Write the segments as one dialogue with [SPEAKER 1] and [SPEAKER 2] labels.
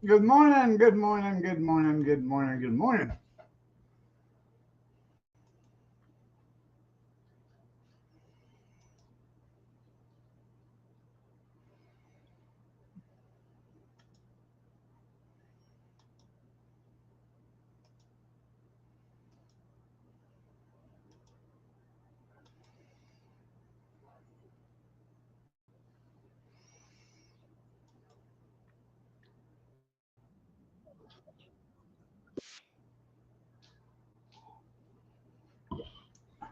[SPEAKER 1] Good morning, good morning, good morning, good morning, good morning.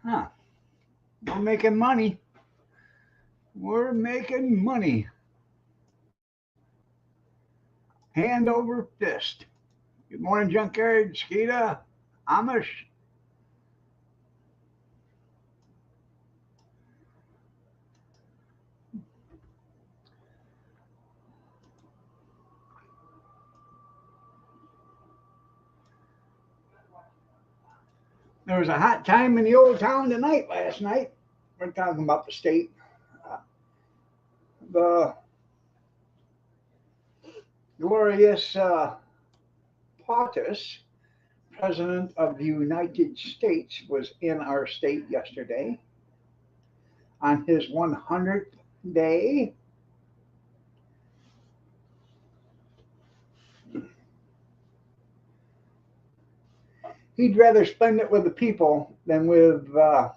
[SPEAKER 1] Huh. We're making money. We're making money. Hand over fist. Good morning, Junkyard, Skeeta, Amish. There was a hot time in the old town tonight last night. We're talking about the state. Uh, the glorious POTUS, President of the United States, was in our state yesterday on his 100th day. He'd rather spend it with the people than with the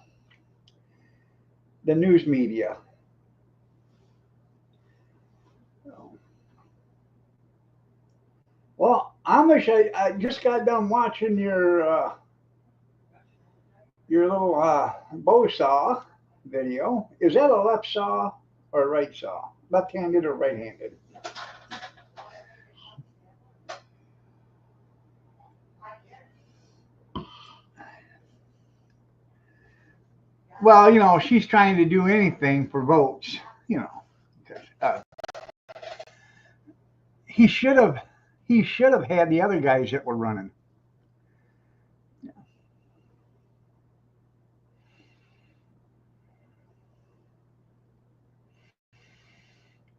[SPEAKER 1] news media. Well, Amish, I just got done watching your little bow saw video. Is that a left saw or a right saw? Left-handed or right-handed? Well, she's trying to do anything for votes. You know, uh, he should have he should have had the other guys that were running.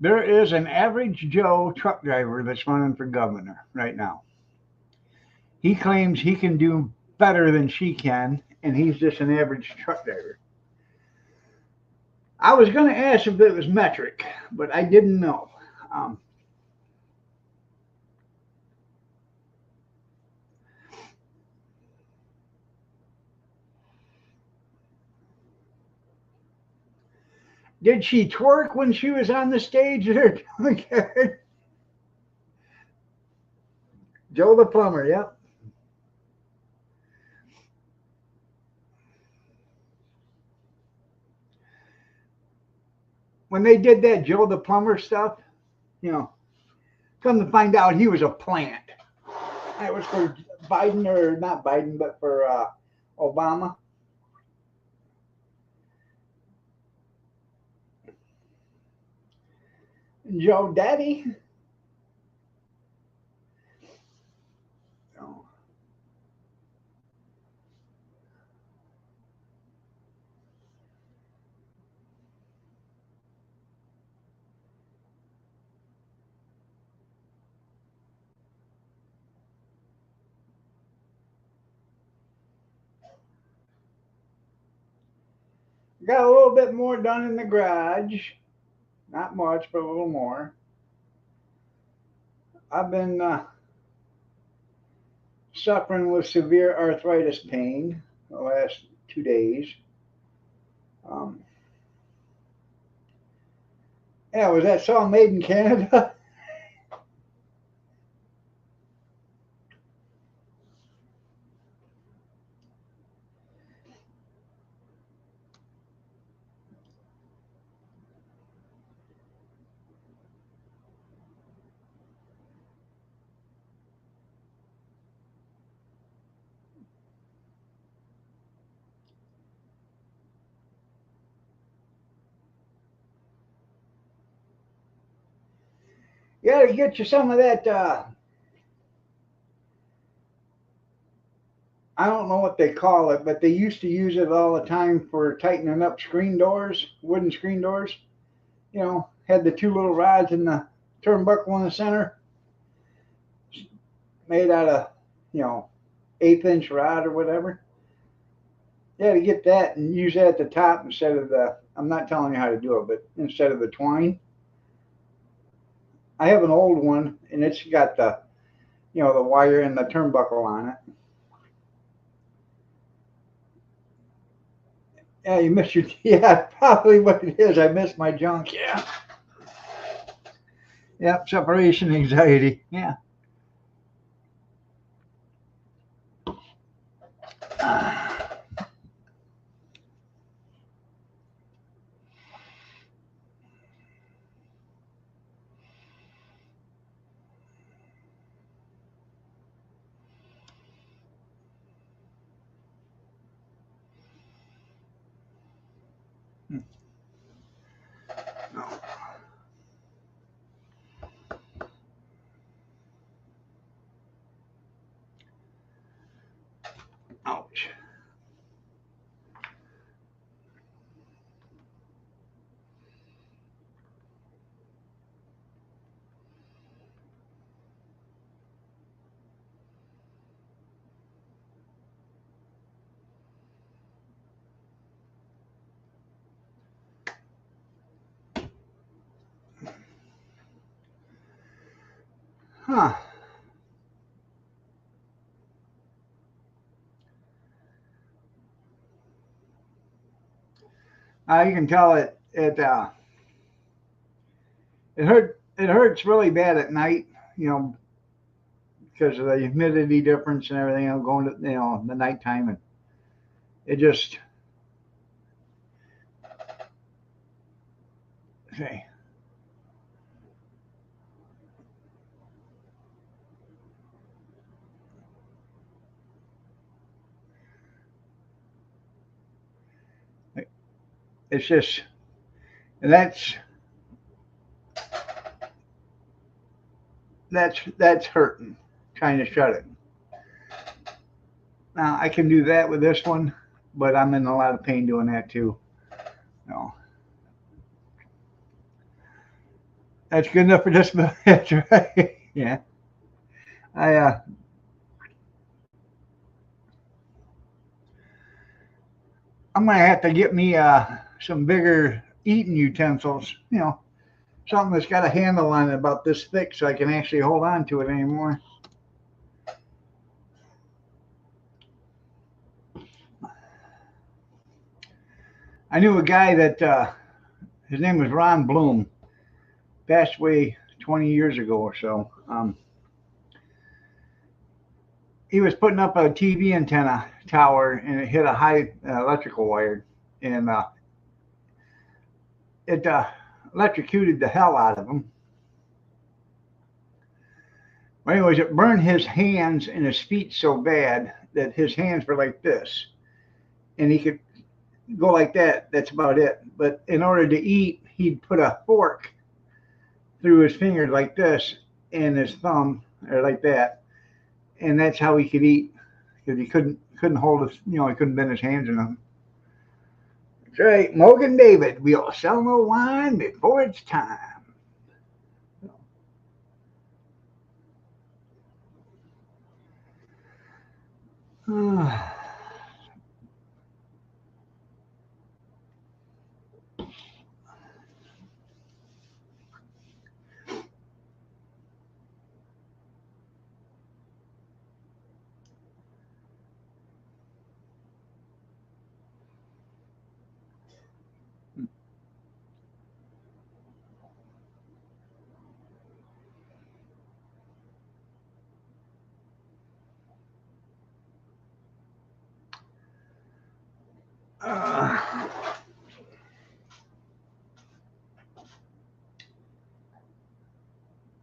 [SPEAKER 1] There is an average Joe truck driver that's running for governor right now. He claims he can do better than she can, and he's just an average truck driver. I was going to ask if it was metric, but I didn't know. Um, did she twerk when she was on the stage there? Joe the plumber, yep. When they did that Joe the plumber stuff, you know, come to find out he was a plant. That was for Biden, or not Biden, but for Obama. Joe Daddy. Oh. Got a little bit more done in the garage. Not much, but a little more. I've been suffering with severe arthritis pain the last 2 days. Um, yeah, was that song made in Canada? You gotta get you some of that. I don't know what they call it, but they used to use it all the time for tightening up screen doors, wooden screen doors. Had the two little rods and the turnbuckle in the center. made out of, you know, 1/8 inch rod or whatever. Yeah, to get that and use that at the top instead of the, I'm not telling you how to do it, but instead of the twine. I have an old one and it's got the, you know, the wire and the turnbuckle on it. Yeah, you missed your, yeah, probably what it is. I missed my junk. Yeah. Yep, separation anxiety. Yeah. Ouch. Huh. You can tell it hurts really bad at night, you know, because of the humidity difference and everything, you know, going to, you know, the nighttime, and it just, say, it's just, that's that's hurting, trying to shut it. Now I can do that with this one, but I'm in a lot of pain doing that too. No, that's good enough for this. That's right. Yeah, I I'm gonna have to get me some bigger eating utensils. You know, something that's got a handle on it about this thick, so I can actually hold on to it anymore. I knew a guy that his name was Ron Bloom, passed away 20 years ago or so. He was putting up a TV antenna tower and it hit a high electrical wire, and it electrocuted the hell out of him. Well, anyways, it burned his hands and his feet so bad that his hands were like this, and he could go like that. That's about it. But in order to eat, he'd put a fork through his fingers like this and his thumb, or like that, and that's how he could eat because he couldn't hold his, you know, he couldn't bend his hands or nothing. That's right, Morgan David. We'll sell no wine before it's time.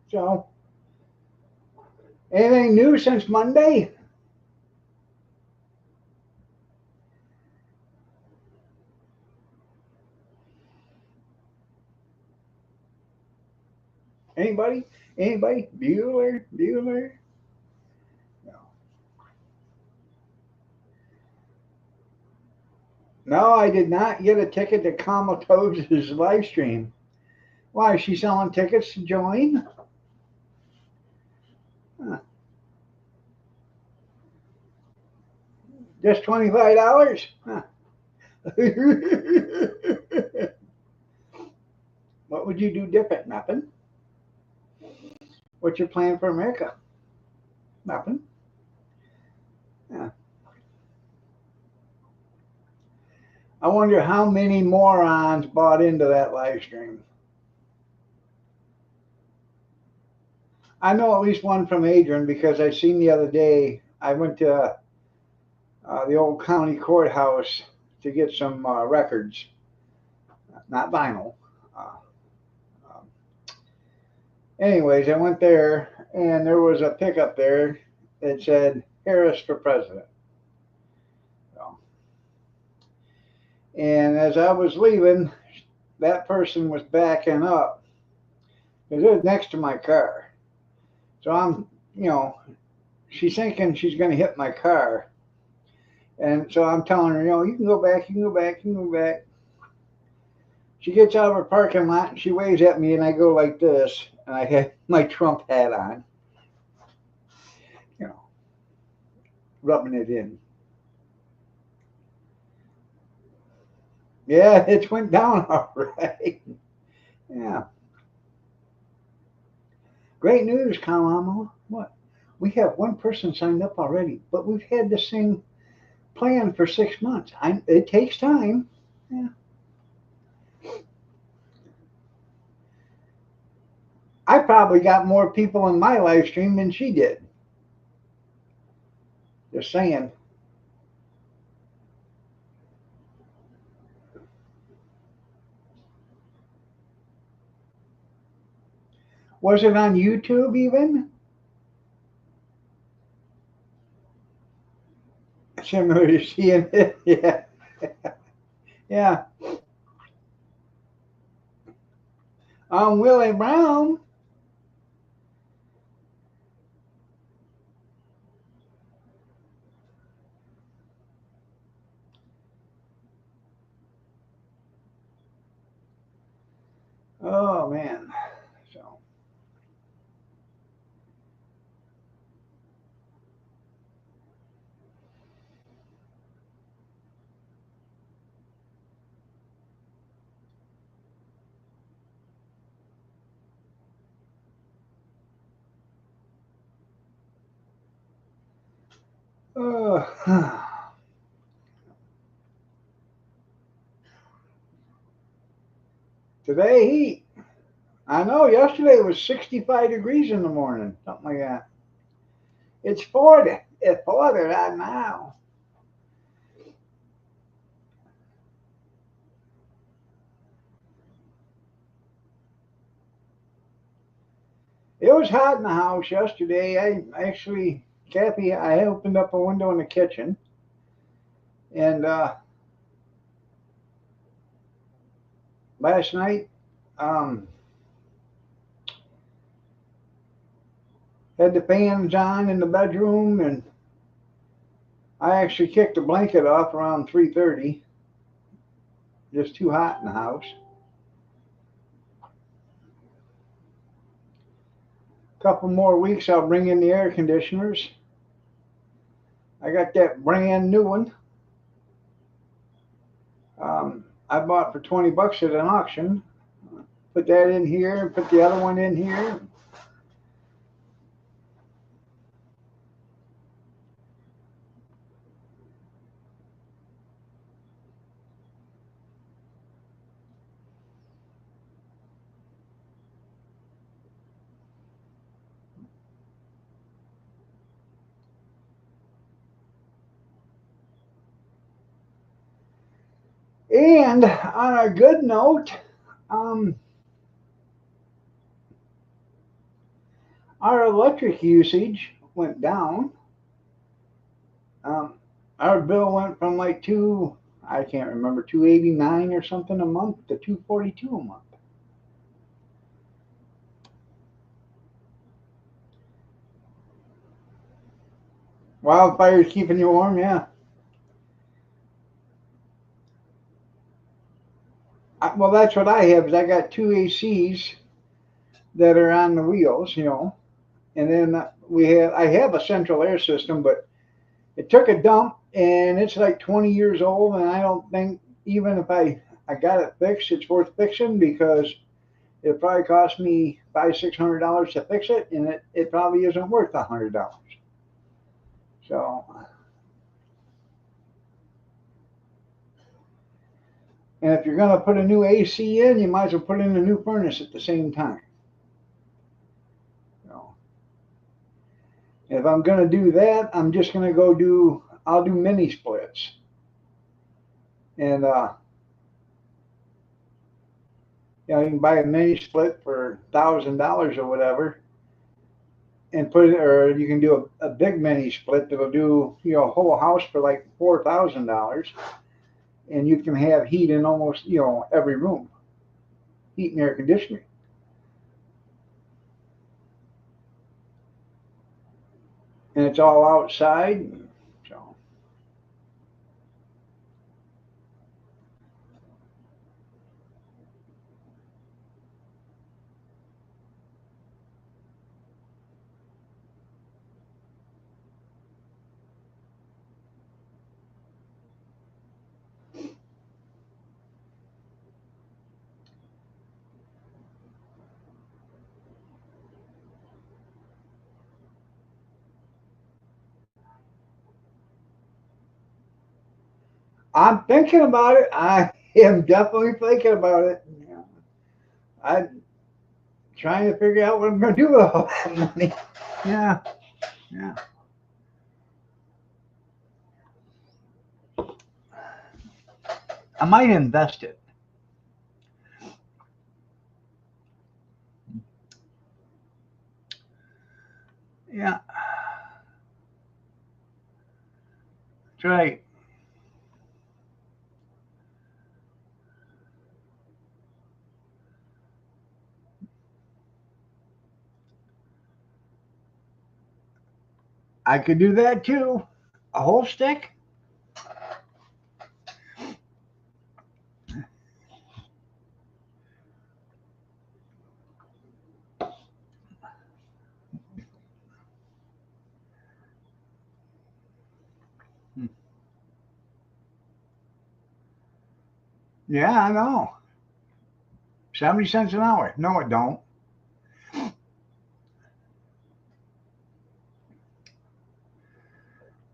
[SPEAKER 1] So, anything new since Monday? Anybody? Anybody? Bueller? Bueller? No. No, I did not get a ticket to Comatose' live stream. Why, is she selling tickets to join? Huh. Just $25? Huh. What would you do different? Nothing. What's your plan for America? Nothing. Yeah. I wonder how many morons bought into that live stream. I know at least one from Adrian because I seen the other day. I went to the old county courthouse to get some records, not vinyl. Uh, um, Anyways, I went there and there was a pickup there that said Harris for president. So, and as I was leaving, that person was backing up because it was next to my car. So I'm, she's thinking she's going to hit my car. And so I'm telling her, you can go back, you can go back, you can go back. She gets out of her parking lot and she waves at me and I go like this. And I had my Trump hat on, you know, rubbing it in. Yeah, it went down all right. Yeah. Great news, Kalama. What? We have one person signed up already, but we've had the same plan for 6 months. It takes time. Yeah. I probably got more people in my live stream than she did. Just saying. Was it on YouTube even? Similar to seeing it. Yeah. Yeah. I'm Willie Brown. Oh man. So today heat. I know yesterday it was 65 degrees in the morning, something like that. It's 40. It's 40 right now. It was hot in the house yesterday. Kathy, I opened up a window in the kitchen and last night um, had the fans on in the bedroom and I actually kicked the blanket off around 3:30. Just too hot in the house. A couple more weeks, I'll bring in the air conditioners. I got that brand new one. I bought for $20 at an auction. Put that in here, put the other one in here. And on a good note, um, our electric usage went down. Um, our bill went from like I can't remember, 289 or something a month to 242 a month. Wildfires keeping you warm, yeah. Well, that's what I have. Is I got two ACs that are on the wheels, and then I have a central air system, but It took a dump, and it's like 20 years old, and I don't think even if I got it fixed, it's worth fixing because it probably cost me $500-600 to fix it, and it probably isn't worth $100. So, and if you're gonna put a new AC in, you might as well put in a new furnace at the same time. So, if I'm gonna do that, I'm just gonna go do. I'll do mini splits, and you can buy a mini split for $1,000 or whatever, and put it, or you can do a big mini split that'll do a whole house for like $4,000, and you can have heat in almost every room, heat and air conditioning, and it's all outside. So I'm thinking about it. I am definitely thinking about it. I'm trying to figure out what I'm going to do with all that money. Yeah, yeah. I might invest it. Yeah, that's right. I could do that too. A whole stick? Yeah, I know. 70 cents an hour. No, it don't.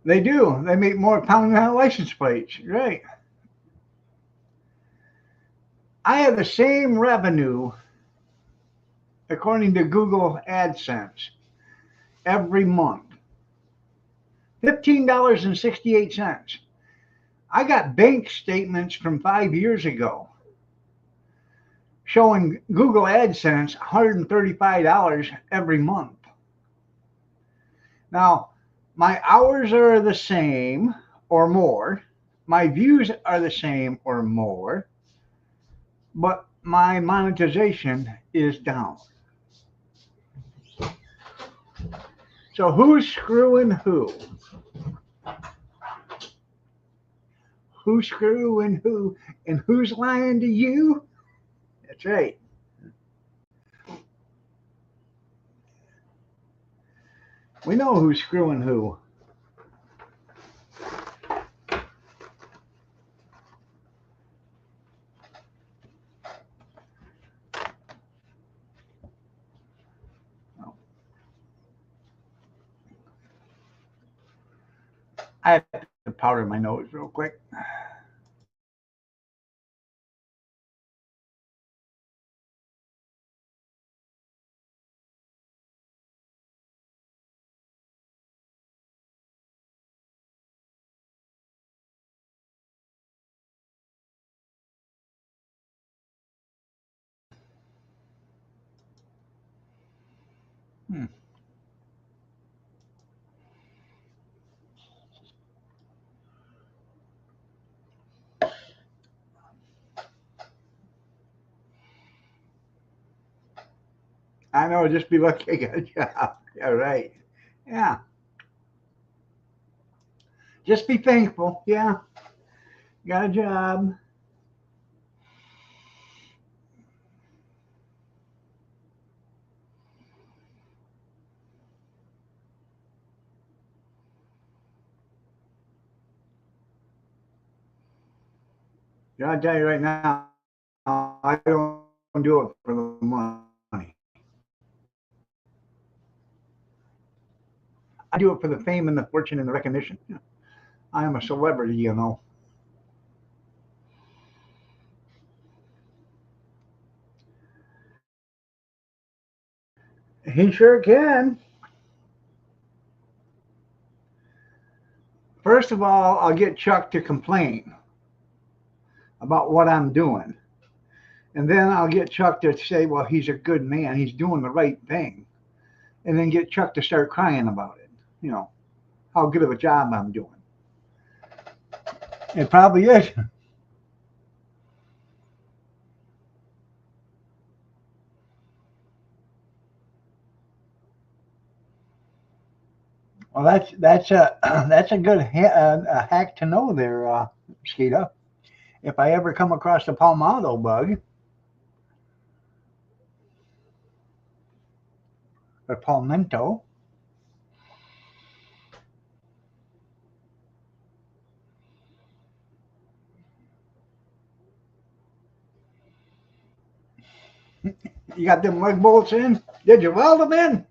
[SPEAKER 1] They do. They make more pounding on license plates. Right. I have the same revenue according to Google AdSense every month. $15.68. I got bank statements from 5 years ago showing Google AdSense $135 every month. Now, my hours are the same or more. My views are the same or more, but my monetization is down. So who's screwing who? Who's screwing who? And who's lying to you? That's right. We know who's screwing who. I have to powder my nose real quick. Hmm. I know, just be lucky I got a job. Yeah, right. Yeah. Just be thankful. Yeah. Got a job. I'll tell you right now, I don't do it for the money. I do it for the fame and the fortune and the recognition. I am a celebrity, you know. He sure can. First of all, I'll get Chuck to complain about what I'm doing. And then I'll get Chuck to say, well, he's a good man. He's doing the right thing. And then get Chuck to start crying about it. You know, how good of a job I'm doing. It probably is. Well, that's a that's a good a hack to know there, Skeeta. If I ever come across a palmado bug or palmetto, you got them mud bolts in? Did you weld them in?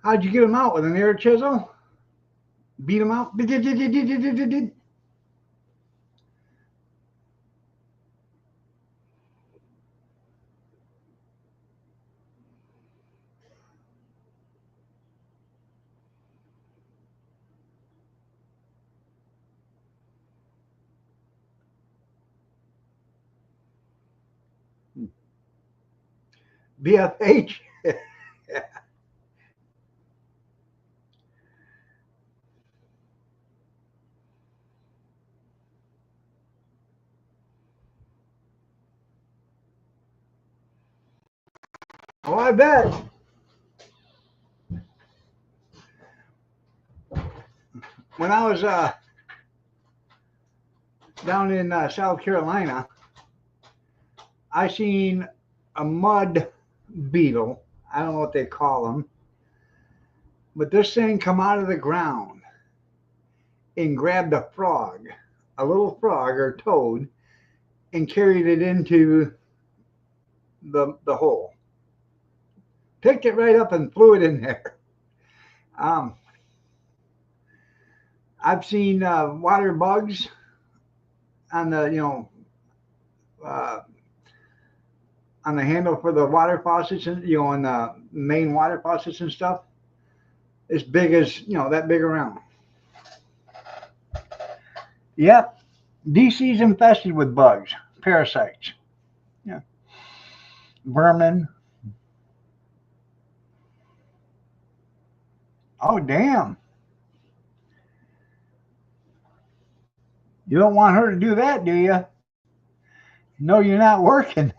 [SPEAKER 1] How'd you get them out with an air chisel? Beat them out? BFH. Oh, I bet. When I was down in South Carolina, I seen a mud beetle. I don't know what they call them, but this thing come out of the ground and grabbed a frog, a little frog or toad, and carried it into the hole. Picked it right up and flew it in there. Um, I've seen water bugs on the uh, on the handle for the water faucets and on the main water faucets and stuff. As big as that big around. Yep, DC's infested with bugs, parasites. Yeah, vermin. Oh damn! You don't want her to do that, do you? No, you're not working.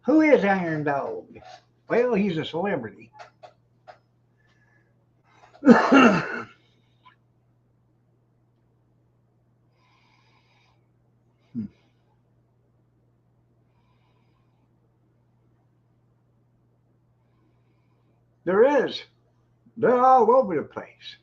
[SPEAKER 1] Who is Iron Dog? Well, he's a celebrity. There is. They're all over the place.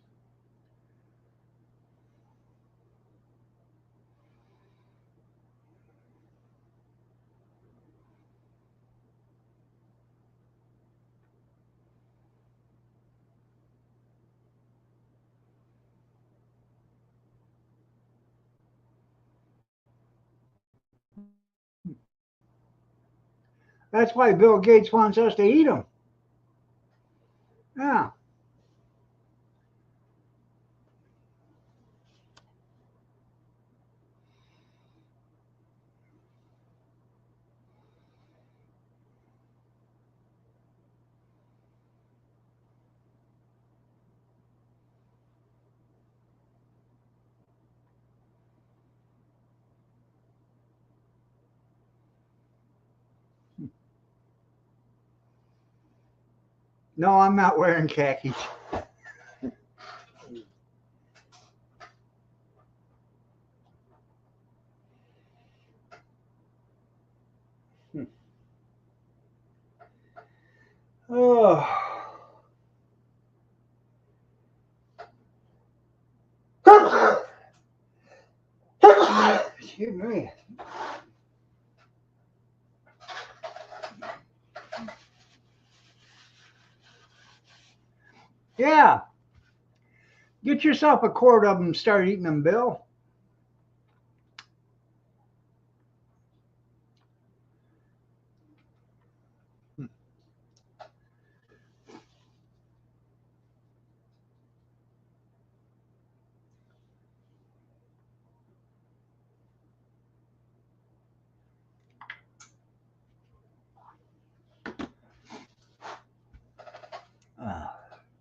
[SPEAKER 1] That's why Bill Gates wants us to eat them. Yeah. No, I'm not wearing khakis. Oh. Excuse me. Yeah. Get yourself a quart of them and start eating them, Bill.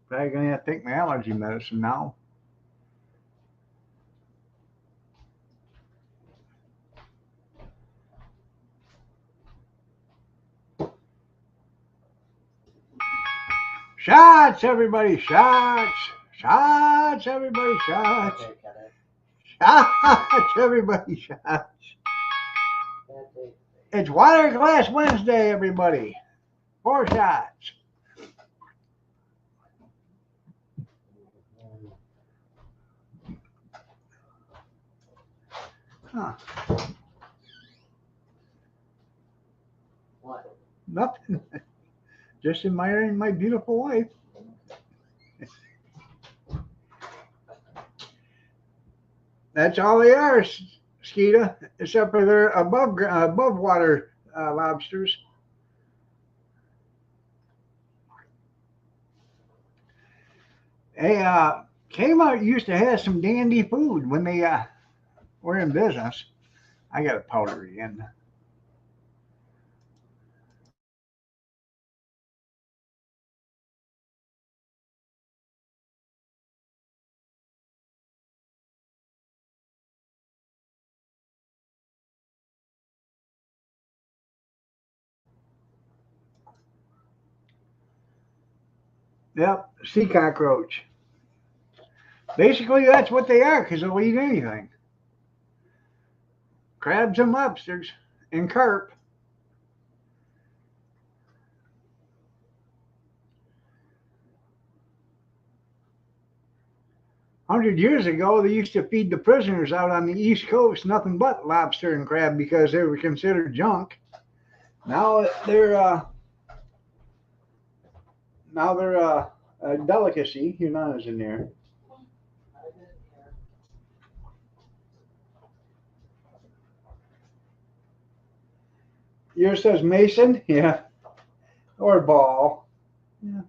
[SPEAKER 1] Probably gonna have to take my allergy medicine now. Shots, everybody, shots. Shots, everybody, shots. Shots, everybody, shots. It's Water Glass Wednesday, everybody. 4 shots. Huh.
[SPEAKER 2] What?
[SPEAKER 1] Nothing. Just admiring my beautiful wife. That's all they are, Skeeta, except for they're above water lobsters. Hey, Kmart used to have some dandy food when they were in business. I got a powder again. Yep, sea cockroach. Basically, that's what they are because they'll eat anything. Crabs and lobsters and carp. 100 years ago, they used to feed the prisoners out on the East Coast nothing but lobster and crab because they were considered junk. Now they're a delicacy. Your nana's in there. Yours says Mason, yeah, or Ball. Yeah.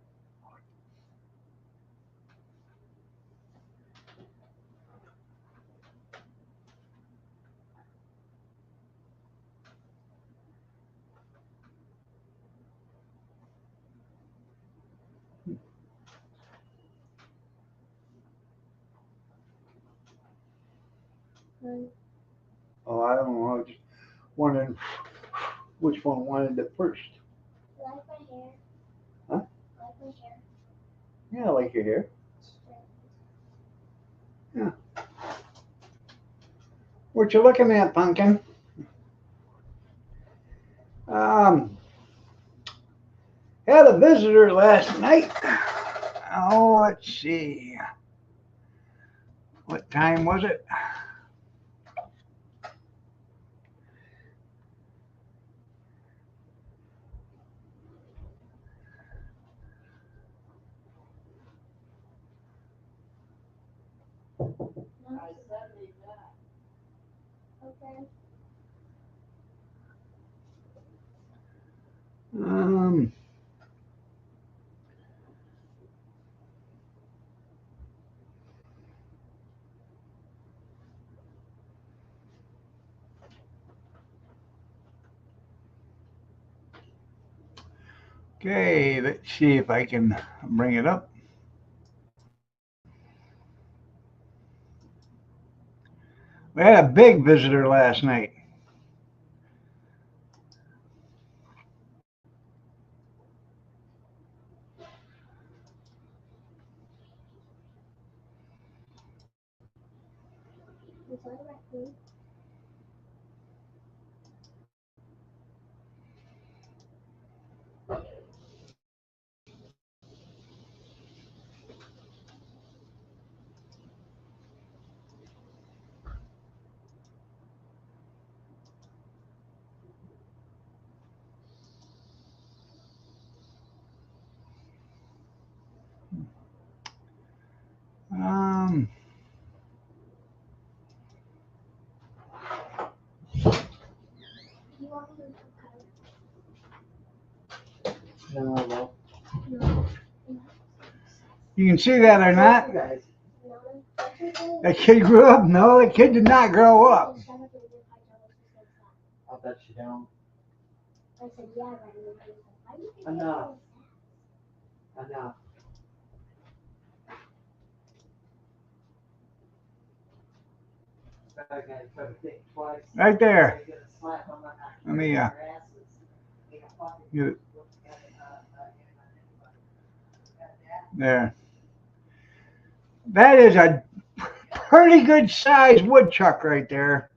[SPEAKER 1] Oh, I don't know. I was just wondering which one wanted it first.
[SPEAKER 3] Like my hair.
[SPEAKER 1] Huh?
[SPEAKER 3] Like my hair.
[SPEAKER 1] Yeah, I like your hair. Yeah. What you looking at, Pumpkin? Um, had a visitor last night. Oh, let's see. What time was it?
[SPEAKER 3] Okay.
[SPEAKER 1] Um, okay, let's see if I can bring it up. We had a big visitor last night.
[SPEAKER 3] It's like a raccoon.
[SPEAKER 1] Um,
[SPEAKER 3] You want me to
[SPEAKER 2] No, no.
[SPEAKER 3] No.
[SPEAKER 1] you can see that or not.
[SPEAKER 2] You guys.
[SPEAKER 3] No.
[SPEAKER 1] That kid grew up. No, that kid did not grow up.
[SPEAKER 2] I'll bet you don't.
[SPEAKER 3] I said, yeah, right. Why do you think
[SPEAKER 2] Enough. Enough. I gotta try to think twice.
[SPEAKER 1] Right there.
[SPEAKER 2] Get a slap on my
[SPEAKER 1] Let me
[SPEAKER 2] your asses.
[SPEAKER 1] get it there. That is a pretty good sized woodchuck right there.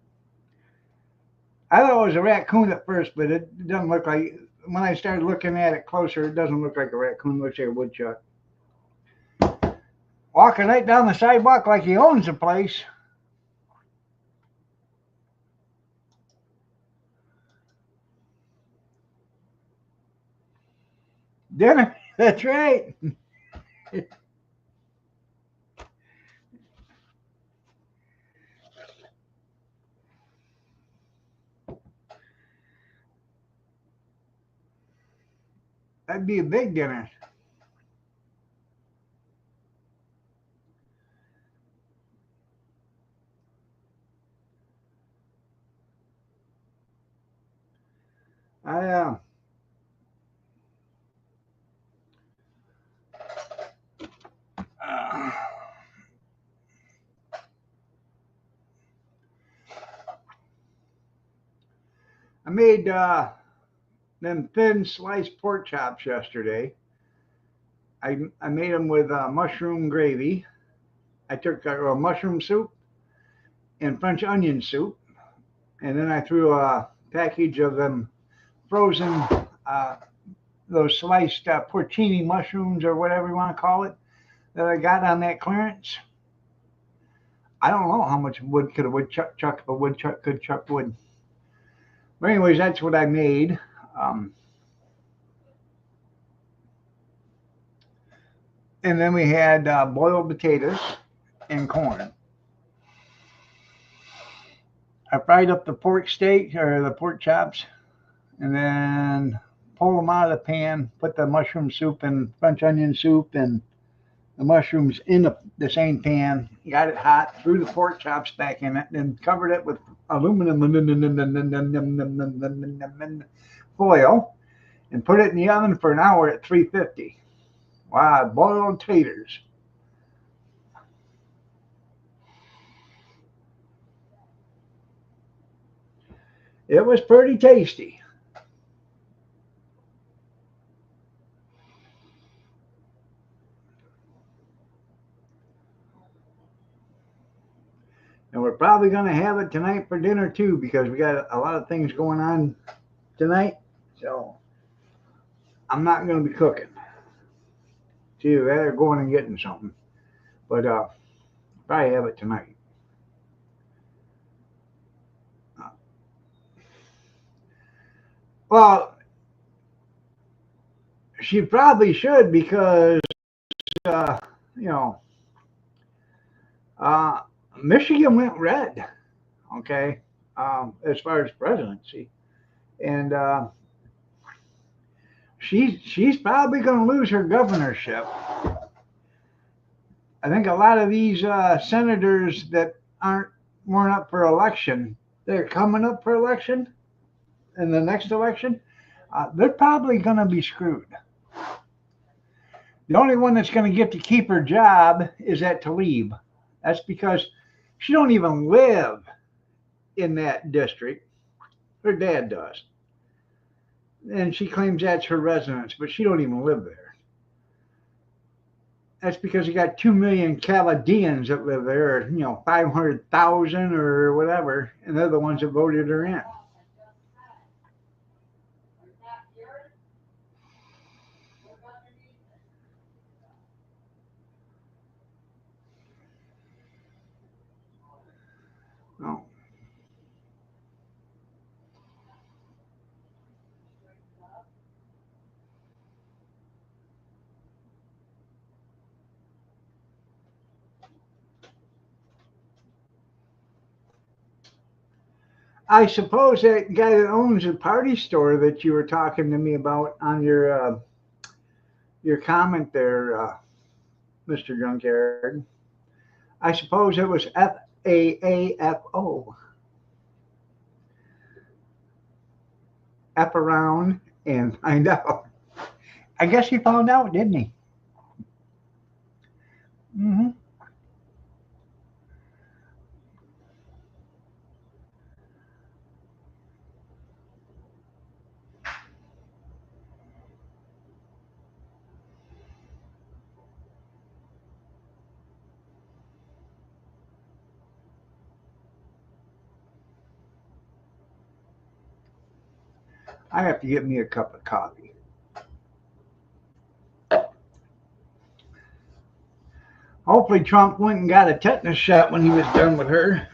[SPEAKER 1] I thought it was a raccoon at first, but it doesn't look like. When I started looking at it closer, it doesn't look like a raccoon. It looks like a woodchuck. Walking right down the sidewalk like he owns the place. Dinner. That's right. That'd be a big dinner. I uh, I made them thin sliced pork chops yesterday. I made them with mushroom gravy. I took mushroom soup and French onion soup, and then I threw a package of them frozen, uh, those sliced porcini mushrooms or whatever you want to call it that I got on that clearance. I don't know how much wood could a woodchuck chuck if a woodchuck could chuck wood. But anyways, that's what I made. Um, and then we had boiled potatoes and corn. I fried up the pork steak or the pork chops, and then pull them out of the pan. Put the mushroom soup and French onion soup and the mushrooms in the same pan. Got it hot. Threw the pork chops back in it, and covered it with aluminum foil, and put it in the oven for an hour at 350. Wow, boiled taters. It was pretty tasty. And we're probably going to have it tonight for dinner too, because we got a lot of things going on tonight. So I'm not going to be cooking. See, they're going and getting something. But probably have it tonight. Well, she probably should because, uh, you know, uh, Michigan went red, okay, as far as presidency. And she's probably going to lose her governorship. I think a lot of these senators that weren't up for election, they're coming up for election in the next election. They're probably going to be screwed. The only one that's going to get to keep her job is at Talib. That's because she don't even live in that district. Her dad does, and she claims that's her residence, but she don't even live there. that's because you got 2 million Chaldeans that live there, or 500,000 or whatever, and they're the ones that voted her in. No. I suppose that guy that owns the party store that you were talking to me about on your comment there, Mr. Junkyard. I suppose it was FAAFO. F around and find out. I guess he found out, didn't he? Hmm. I have to get me a cup of coffee. Hopefully, Trump went and got a tetanus shot when he was done with her.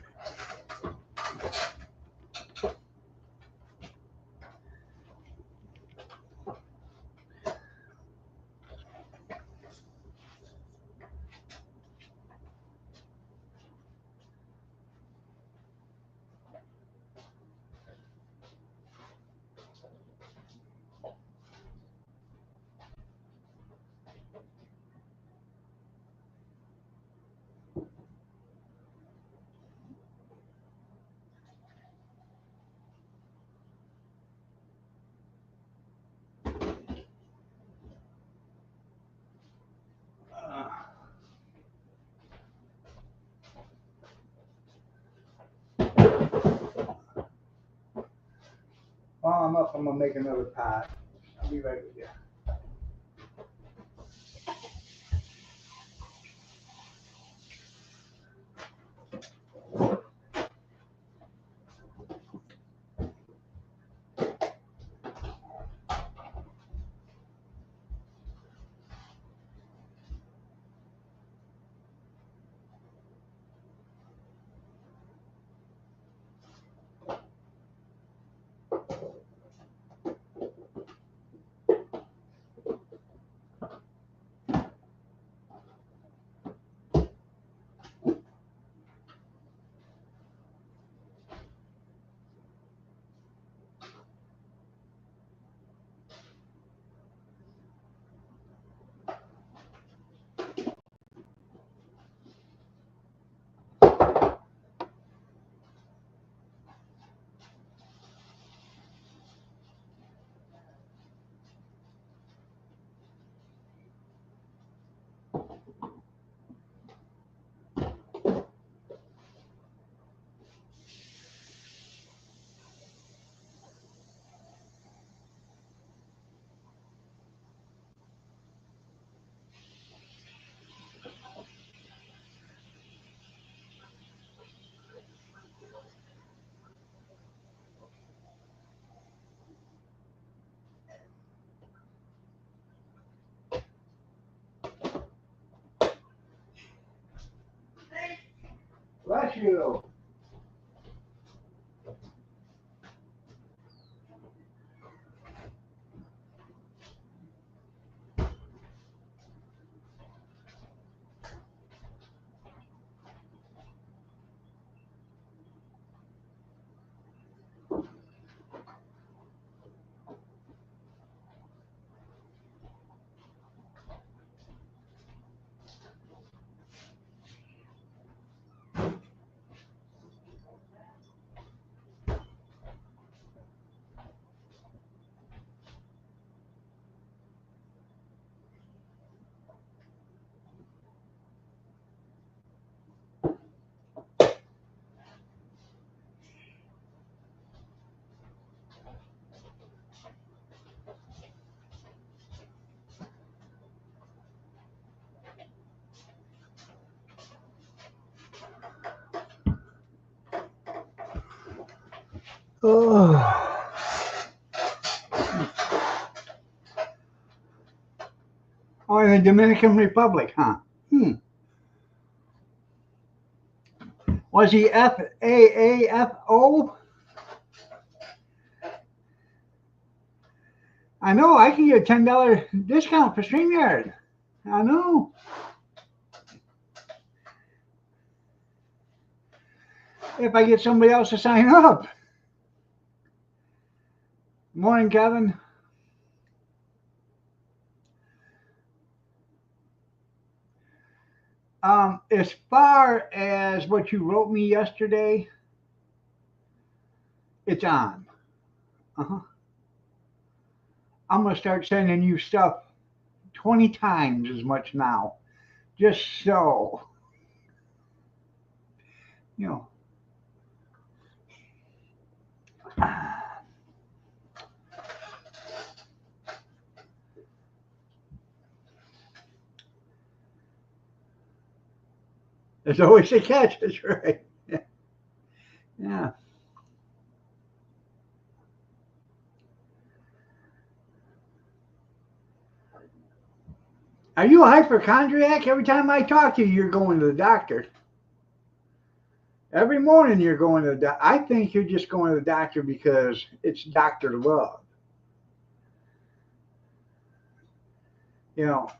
[SPEAKER 1] Uh, While I'm up, I'm gonna make another pot. I'll be right with you. Bless you. Oh. Oh, in the Dominican Republic, huh? Was he FAAFO? I know, I can get a $10 discount for StreamYard. I know. If I get somebody else to sign up. Morning, Kevin. As far as what you wrote me yesterday, it's on. Uh-huh. I'm going to start sending you stuff 20 times as much now. Just so, you know. There's always a catch, that's right. Yeah. Are you a hypochondriac? Every time I talk to you, you're going to the doctor. Every morning you're going to the doctor. I think you're just going to the doctor because it's Dr. Love. You know,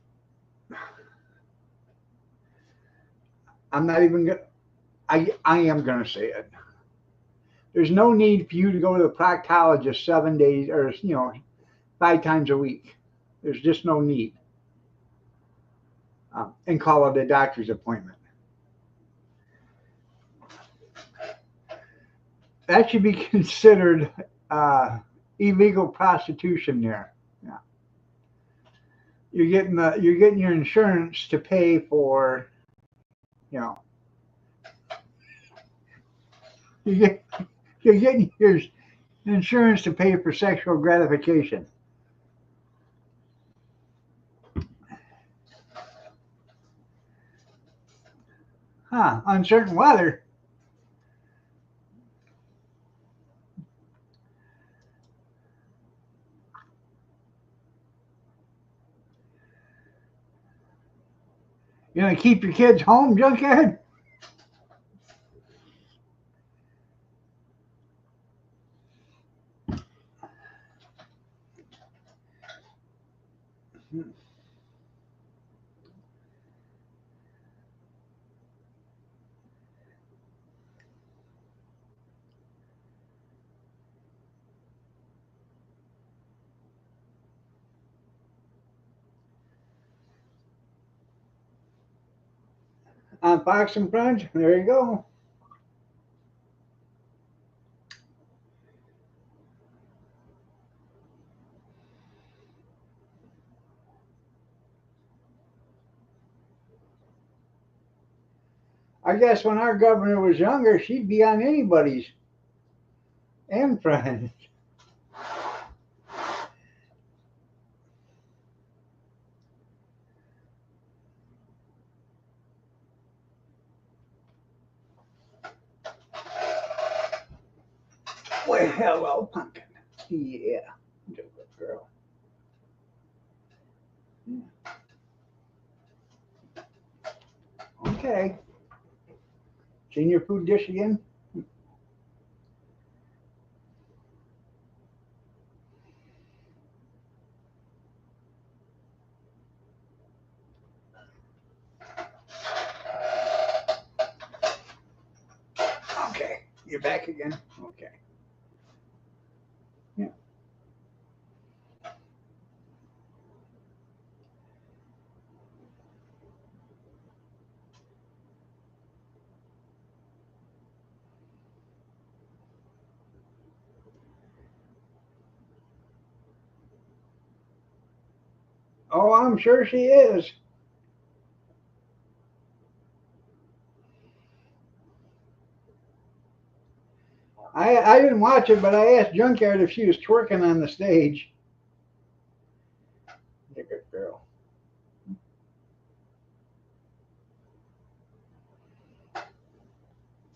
[SPEAKER 1] I'm not even going to, I am going to say it. There's no need for you to go to the proctologist 7 days or, 5 times a week. There's just no need. And call it a doctor's appointment. That should be considered illegal prostitution there. Yeah. You're getting your insurance to pay for, you're getting your insurance to pay for sexual gratification. Huh, uncertain weather. You gonna keep your kids home, Junkyard? On Fox and Friends, there you go. I guess when our governor was younger, she'd be on anybody's and Friends. Well, hello, pumpkin. Yeah, good girl. Okay. Seen your food dish again? Okay, you're back again. Okay. Yeah. Oh, I'm sure she is. I didn't watch it, but I asked Junkyard if she was twerking on the stage. You're a good girl.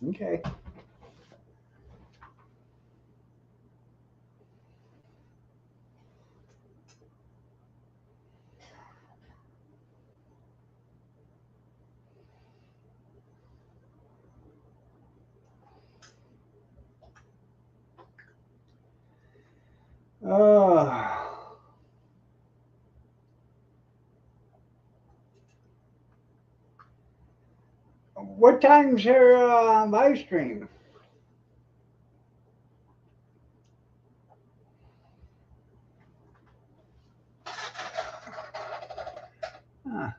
[SPEAKER 1] Okay. Uh, what time's your live stream? Huh.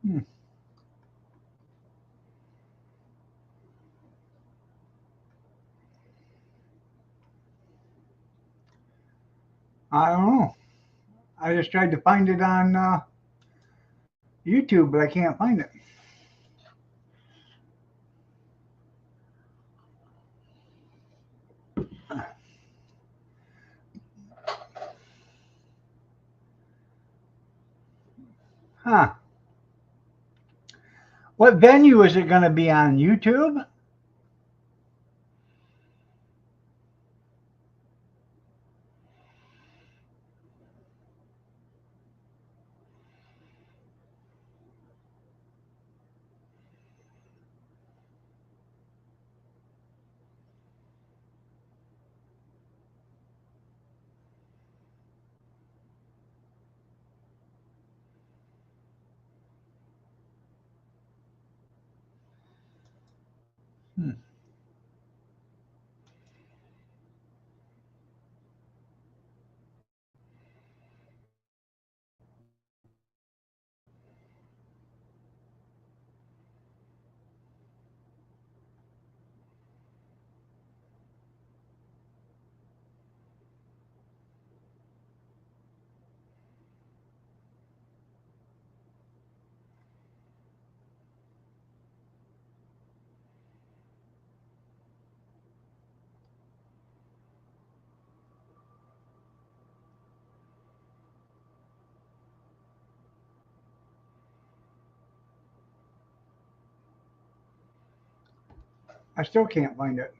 [SPEAKER 1] Hmm. I don't know. I just tried to find it on YouTube, but I can't find it. Huh. What venue is it going to be on? YouTube? Hmm. I still can't find it.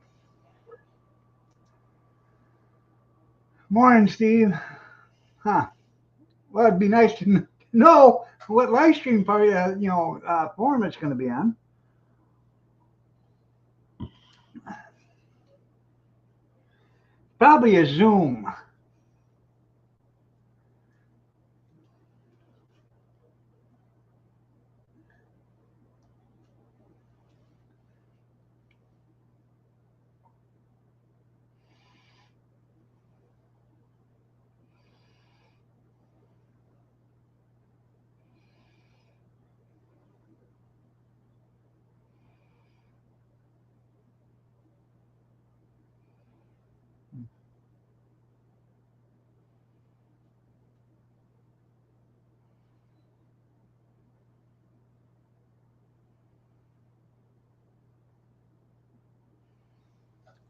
[SPEAKER 1] Morning, Steve. Huh. Well, it'd be nice to know what live stream party, forum it's going to be on. Probably a Zoom.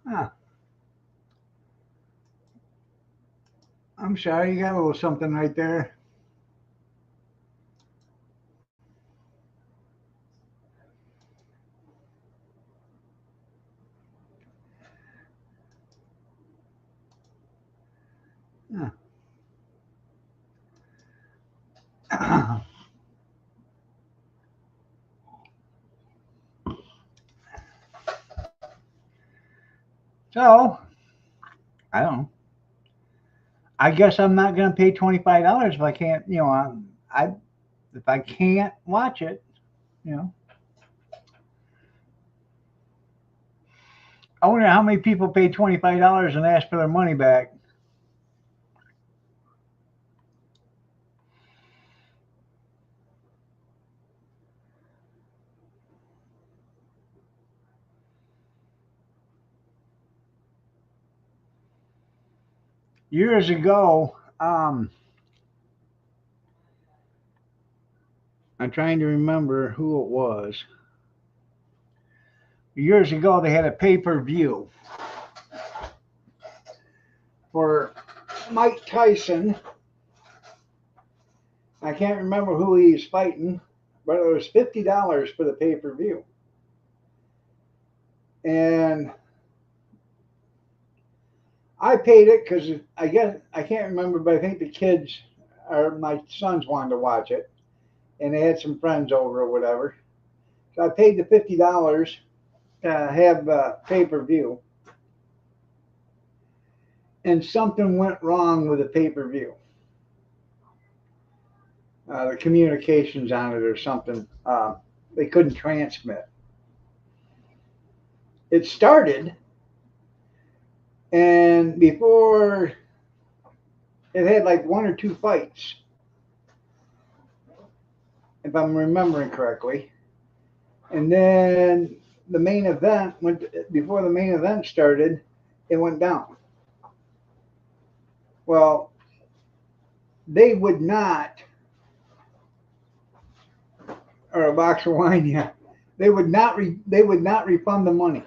[SPEAKER 1] Huh. I'm sorry, you got a little something right there. Huh. So, I don't know. I guess I'm not going to pay $25 if I can't, I if I can't watch it, you know. I wonder how many people pay $25 and ask for their money back. Years ago, I'm trying to remember who it was. Years ago, they had a pay-per-view for Mike Tyson. I can't remember who he's fighting, but it was $50 for the pay-per-view. And I paid it because I guess I can't remember, but I think the kids or my sons wanted to watch it, and they had some friends over or whatever. So I paid the $50 to have pay-per-view, and something went wrong with the pay-per-view. The communications on it or something. They couldn't transmit. It started, and before it had like one or two fights, if I'm remembering correctly. And then the main event went before the main event started, it went down. Well, they would not, or a box of wine, yeah, they would not refund the money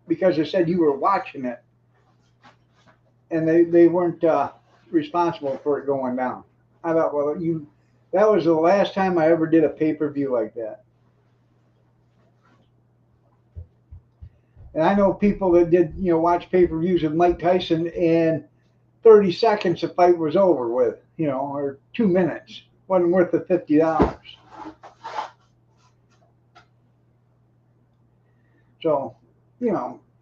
[SPEAKER 1] because they said you were watching it, and they weren't responsible for it going down. I thought, well, that was the last time I ever did a pay-per-view like that. And I know people that did, watch pay-per-views of Mike Tyson, and 30 seconds the fight was over with, or 2 minutes. Wasn't worth the $50. So,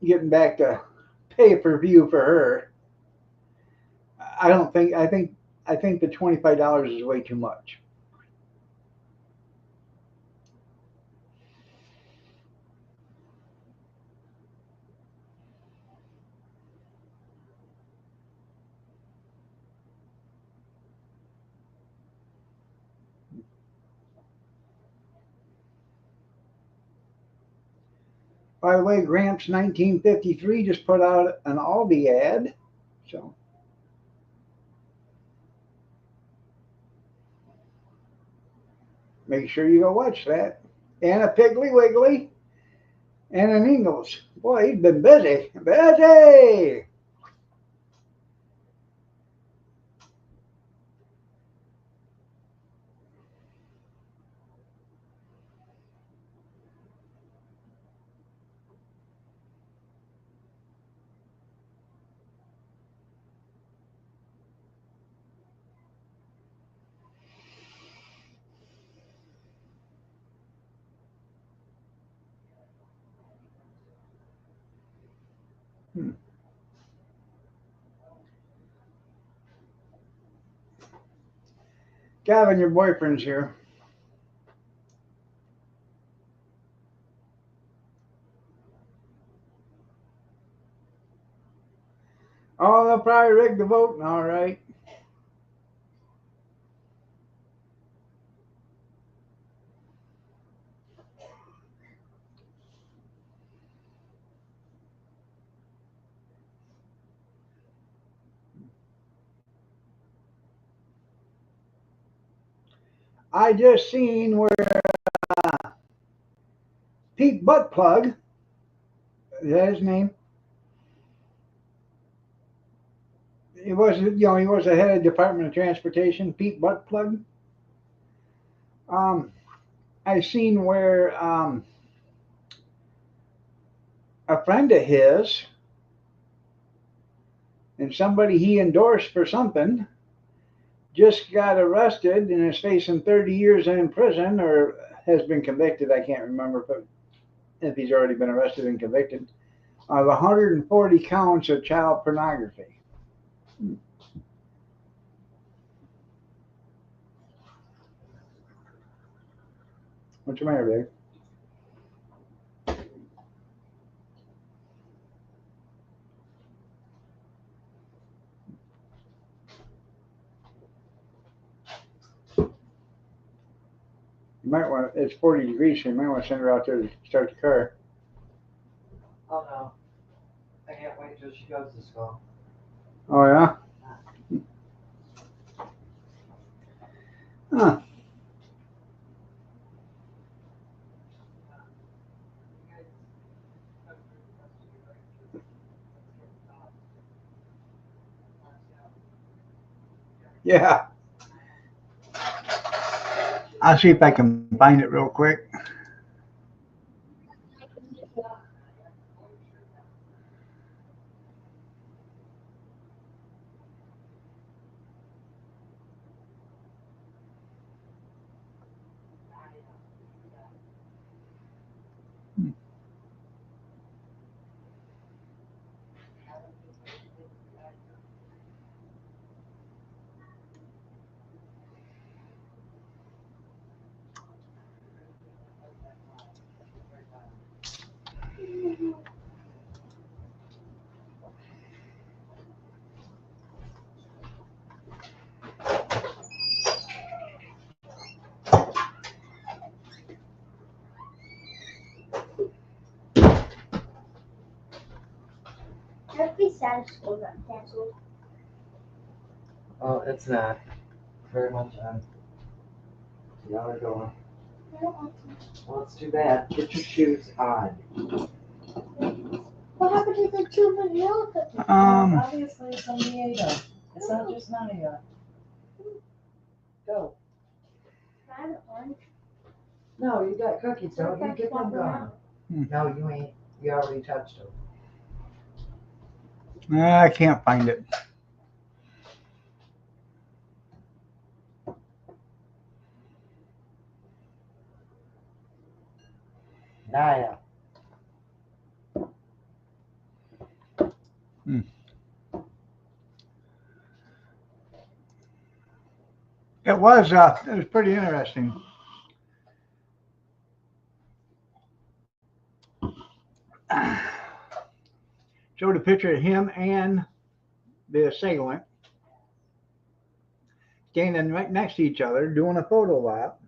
[SPEAKER 1] getting back to pay-per-view for her, I think the $25 is way too much. By the way, Gramps 1953 just put out an Aldi ad. So make sure you go watch that. And a Piggly Wiggly and an Ingles. Boy, he's been busy. Busy! Gavin, your boyfriend's here. Oh, they'll probably rig the voting, all right. I just seen where Pete Buttplug, is that his name? He was the head of Department of Transportation, Pete Buttplug. I seen where a friend of his and somebody he endorsed for something just got arrested and is facing 30 years in prison, or has been convicted. I can't remember if he's already been arrested and convicted of 140 counts of child pornography. What's the matter, babe? You might want to, it's 40 degrees, so you might want to send her out there to start the car.
[SPEAKER 2] Oh no. I can't wait till she goes to school.
[SPEAKER 1] Oh, yeah? Yeah. I'll see if I can find it real quick.
[SPEAKER 3] I'd be sad if school got canceled.
[SPEAKER 2] Oh, it's not very much on. Y'all are going.
[SPEAKER 3] I don't want
[SPEAKER 2] Well, it's too bad. Get your shoes on.
[SPEAKER 3] to. What happened to the two vanilla cookies?
[SPEAKER 2] Obviously, somebody ate them. It's not just Nadia. Go.
[SPEAKER 3] I haven't one.
[SPEAKER 2] No, you got cookies, don't you?
[SPEAKER 3] Okay,
[SPEAKER 2] Get them
[SPEAKER 3] swap 'em
[SPEAKER 2] gone.
[SPEAKER 3] out.
[SPEAKER 2] No, you ain't. You already touched them.
[SPEAKER 1] I can't find it.
[SPEAKER 2] Naya.
[SPEAKER 1] It was pretty interesting. Showed a picture of him and the assailant standing right next to each other doing a photo op.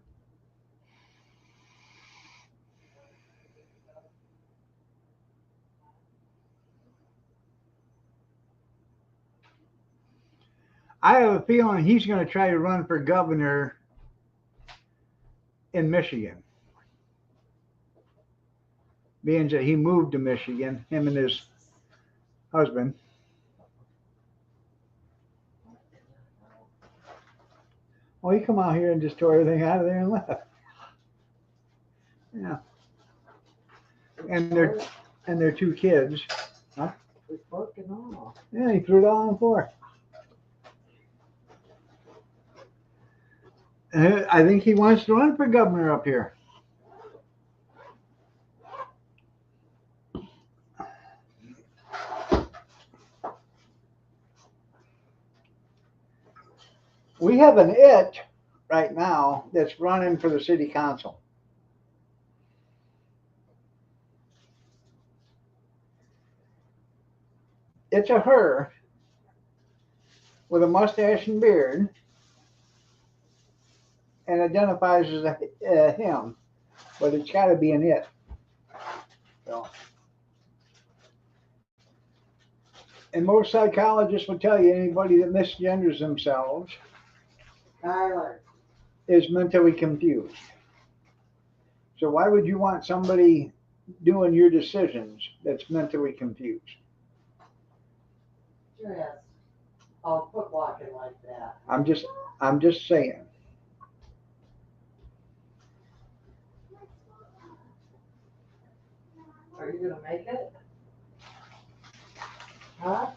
[SPEAKER 1] I have a feeling he's going to try to run for governor in Michigan, being that he moved to Michigan, him and his husband. Well, he come out here and just tore everything out of there and left. Yeah. And their two kids.
[SPEAKER 2] It's broken off.
[SPEAKER 1] Yeah, he threw it all on the floor. I think he wants to run for governor up here. We have an it right now that's running for the city council. It's a her with a mustache and beard and identifies as a him, but it's got to be an it. So. And most psychologists will tell you anybody that misgenders themselves
[SPEAKER 2] Tyler.
[SPEAKER 1] is mentally confused. So why would you want somebody doing your decisions that's mentally confused?
[SPEAKER 2] Sure is. I'll quit walking like that.
[SPEAKER 1] I'm just saying.
[SPEAKER 2] Are you gonna make it? Huh?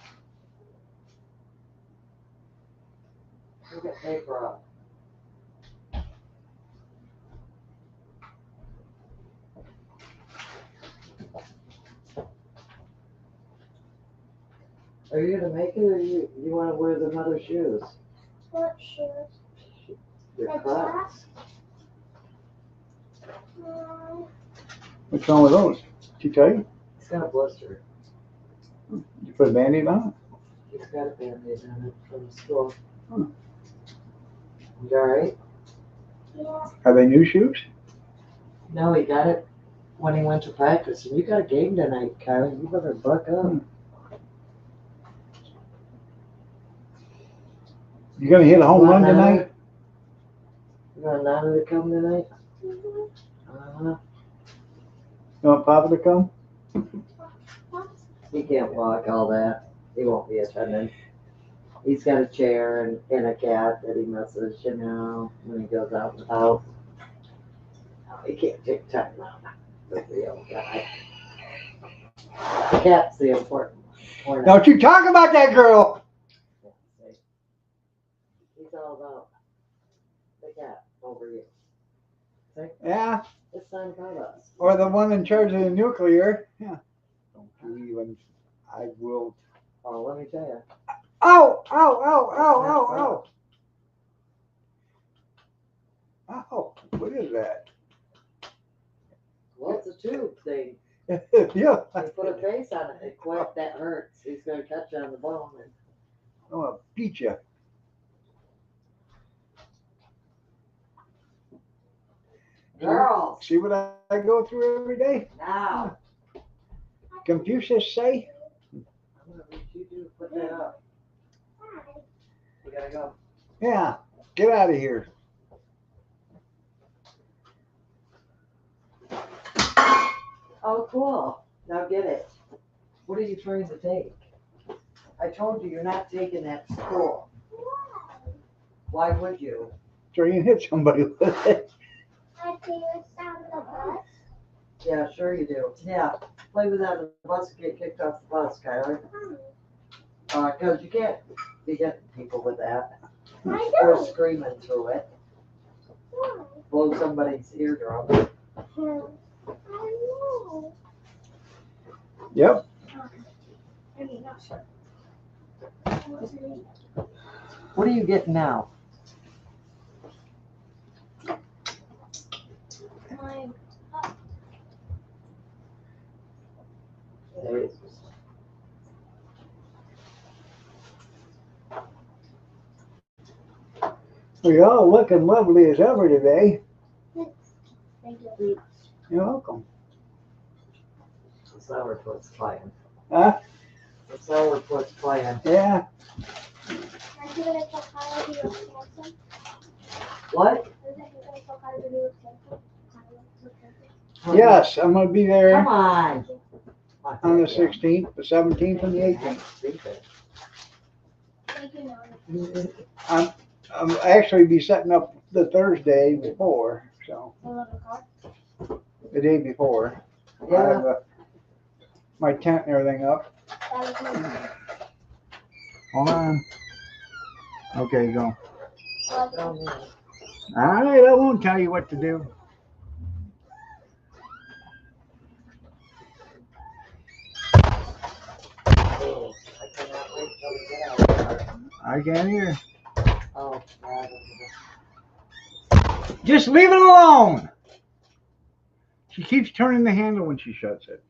[SPEAKER 2] We'll get paper up. Are you gonna make it, or you wanna wear the mother shoes?
[SPEAKER 3] What shoes?
[SPEAKER 2] Your
[SPEAKER 3] Like
[SPEAKER 2] Crocs?
[SPEAKER 3] No.
[SPEAKER 1] What's wrong with those? Too tight?
[SPEAKER 2] It's got a blister.
[SPEAKER 1] You put a Band-Aid on
[SPEAKER 2] He's got a Band-Aid on it from school.
[SPEAKER 1] Hmm.
[SPEAKER 2] You alright?
[SPEAKER 3] Yeah.
[SPEAKER 1] it? Are they new shoes?
[SPEAKER 2] No, he got it when he went to practice. And you got a game tonight, Kylie. You better buck up.
[SPEAKER 1] You gonna hit a home run tonight?
[SPEAKER 2] You want Nana to come tonight?
[SPEAKER 3] Mm-hmm.
[SPEAKER 1] You want Papa to come?
[SPEAKER 2] He can't walk all that. He won't be attending. He's got a chair and a cat that he misses, you know, when he goes out and about. Oh, he can't take time out. The real guy. The cat's the important one.
[SPEAKER 1] Don't you talk about that girl.
[SPEAKER 2] He's all about the cat over you.
[SPEAKER 1] Yeah.
[SPEAKER 2] It's not about us.
[SPEAKER 1] Or the one in charge of the nuclear. Yeah. Don't you even. I will.
[SPEAKER 2] Oh, let me tell you.
[SPEAKER 1] Ow! Ow! Ow! Ow! Ow! Ow! Ow! What is that?
[SPEAKER 2] Well, it's a tube thing.
[SPEAKER 1] Yeah.
[SPEAKER 2] You put a face on it. It quite that hurts. He's gonna catch you on the bone. And
[SPEAKER 1] I'm gonna beat you.
[SPEAKER 2] girls,
[SPEAKER 1] See what I go through every day?
[SPEAKER 2] now.
[SPEAKER 1] Confucius say?
[SPEAKER 2] I'm gonna let you do put that up. We gotta go.
[SPEAKER 1] Yeah. Get out of here.
[SPEAKER 2] Oh, cool. Now get it. What are you trying to take? I told you you're not taking that to school. Why would you?
[SPEAKER 1] So you can hit somebody with it.
[SPEAKER 3] I see you on the bus.
[SPEAKER 2] Yeah, sure you do. Yeah, play with that on the bus and get kicked off the bus, Skylar. Because you can't be hitting people with that
[SPEAKER 3] I
[SPEAKER 2] or
[SPEAKER 3] know.
[SPEAKER 2] screaming through it.
[SPEAKER 3] Why?
[SPEAKER 2] Blow somebody's eardrum.
[SPEAKER 3] I know.
[SPEAKER 1] Yep.
[SPEAKER 3] I mean, not sure.
[SPEAKER 2] What are you getting now?
[SPEAKER 3] My
[SPEAKER 2] There it is.
[SPEAKER 1] We're all looking lovely as ever today.
[SPEAKER 3] thank you.
[SPEAKER 1] You're welcome.
[SPEAKER 2] The sourpuss playing.
[SPEAKER 1] Huh?
[SPEAKER 2] The sourpuss playing.
[SPEAKER 1] Yeah.
[SPEAKER 3] Aren't you gonna check how to do your cancer?
[SPEAKER 2] What?
[SPEAKER 3] Isn't you gonna check how to do your cancer?
[SPEAKER 1] Yes, I'm gonna be there
[SPEAKER 2] Come on.
[SPEAKER 1] on the 16th, the 17th, and the 18th.
[SPEAKER 3] Thank you, Mom.
[SPEAKER 1] I'm actually be setting up the Thursday before, so
[SPEAKER 3] I love a car.
[SPEAKER 1] the day before. I
[SPEAKER 2] Yeah.
[SPEAKER 1] have my tent and everything up.
[SPEAKER 3] That was me.
[SPEAKER 1] Hold on. Okay, go.
[SPEAKER 3] Well,
[SPEAKER 1] All right, I won't tell you what to do.
[SPEAKER 2] Oh, I cannot wait till we get out there.
[SPEAKER 1] I can't hear.
[SPEAKER 2] Oh, God.
[SPEAKER 1] Just leave it alone. She keeps turning the handle when she shuts it.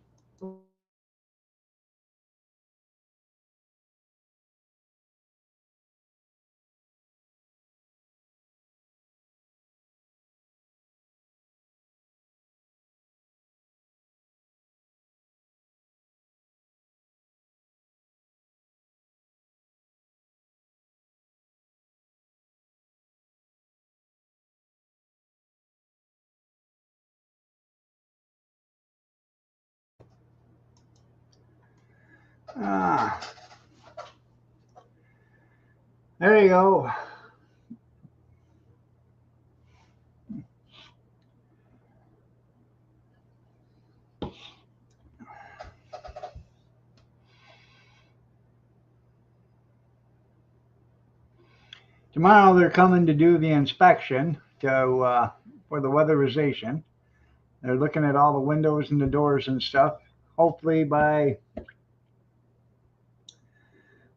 [SPEAKER 1] Ah, there you go. Tomorrow they're coming to do the inspection for the weatherization. They're looking at all the windows and the doors and stuff. Hopefully by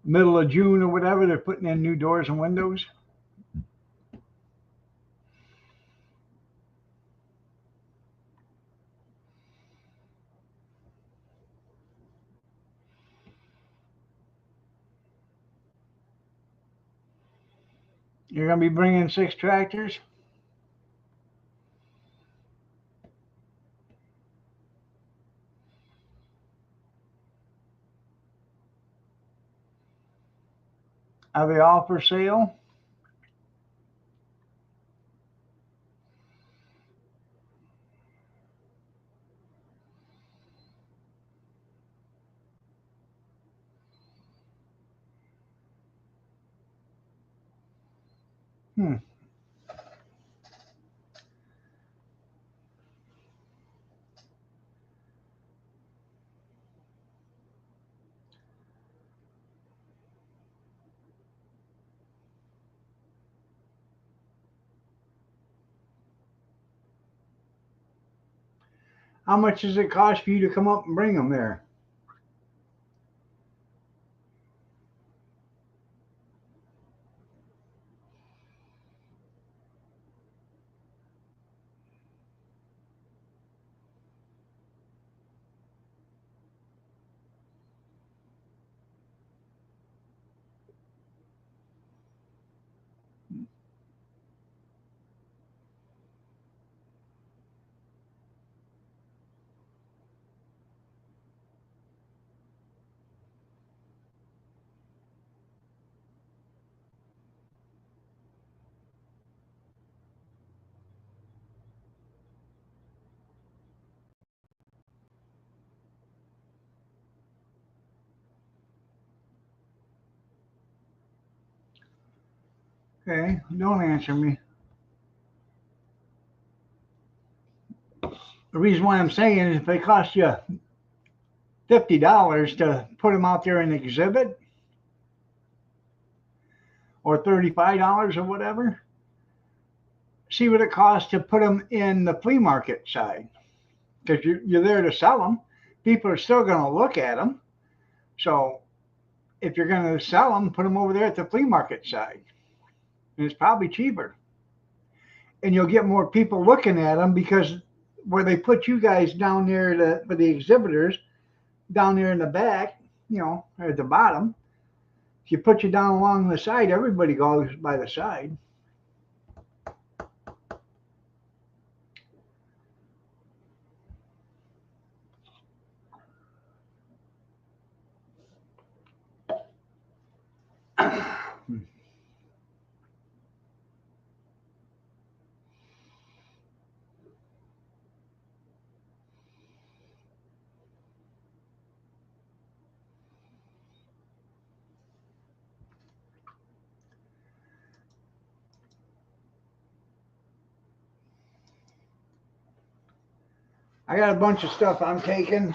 [SPEAKER 1] middle of June or whatever, they're putting in new doors and windows. You're going to be bringing 6 tractors? Are they all for sale? Hmm. How much does it cost for you to come up and bring them there? Okay, don't answer me. The reason why I'm saying is if they cost you $50 to put them out there in the exhibit, or $35 or whatever, see what it costs to put them in the flea market side. Because you're there to sell them. People are still going to look at them. So if you're going to sell them, put them over there at the flea market side. And it's probably cheaper. And you'll get more people looking at them because where they put you guys down there for the exhibitors, down there in the back, or at the bottom, if you put you down along the side, everybody goes by the side. I got a bunch of stuff I'm taking.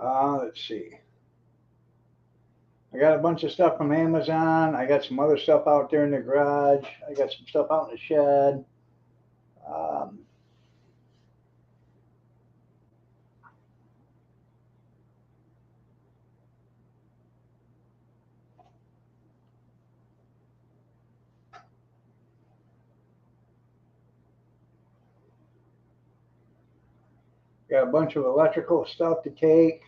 [SPEAKER 1] Let's see. I got a bunch of stuff from Amazon. I got some other stuff out there in the garage. I got some stuff out in the shed. Um, got a bunch of electrical stuff to take.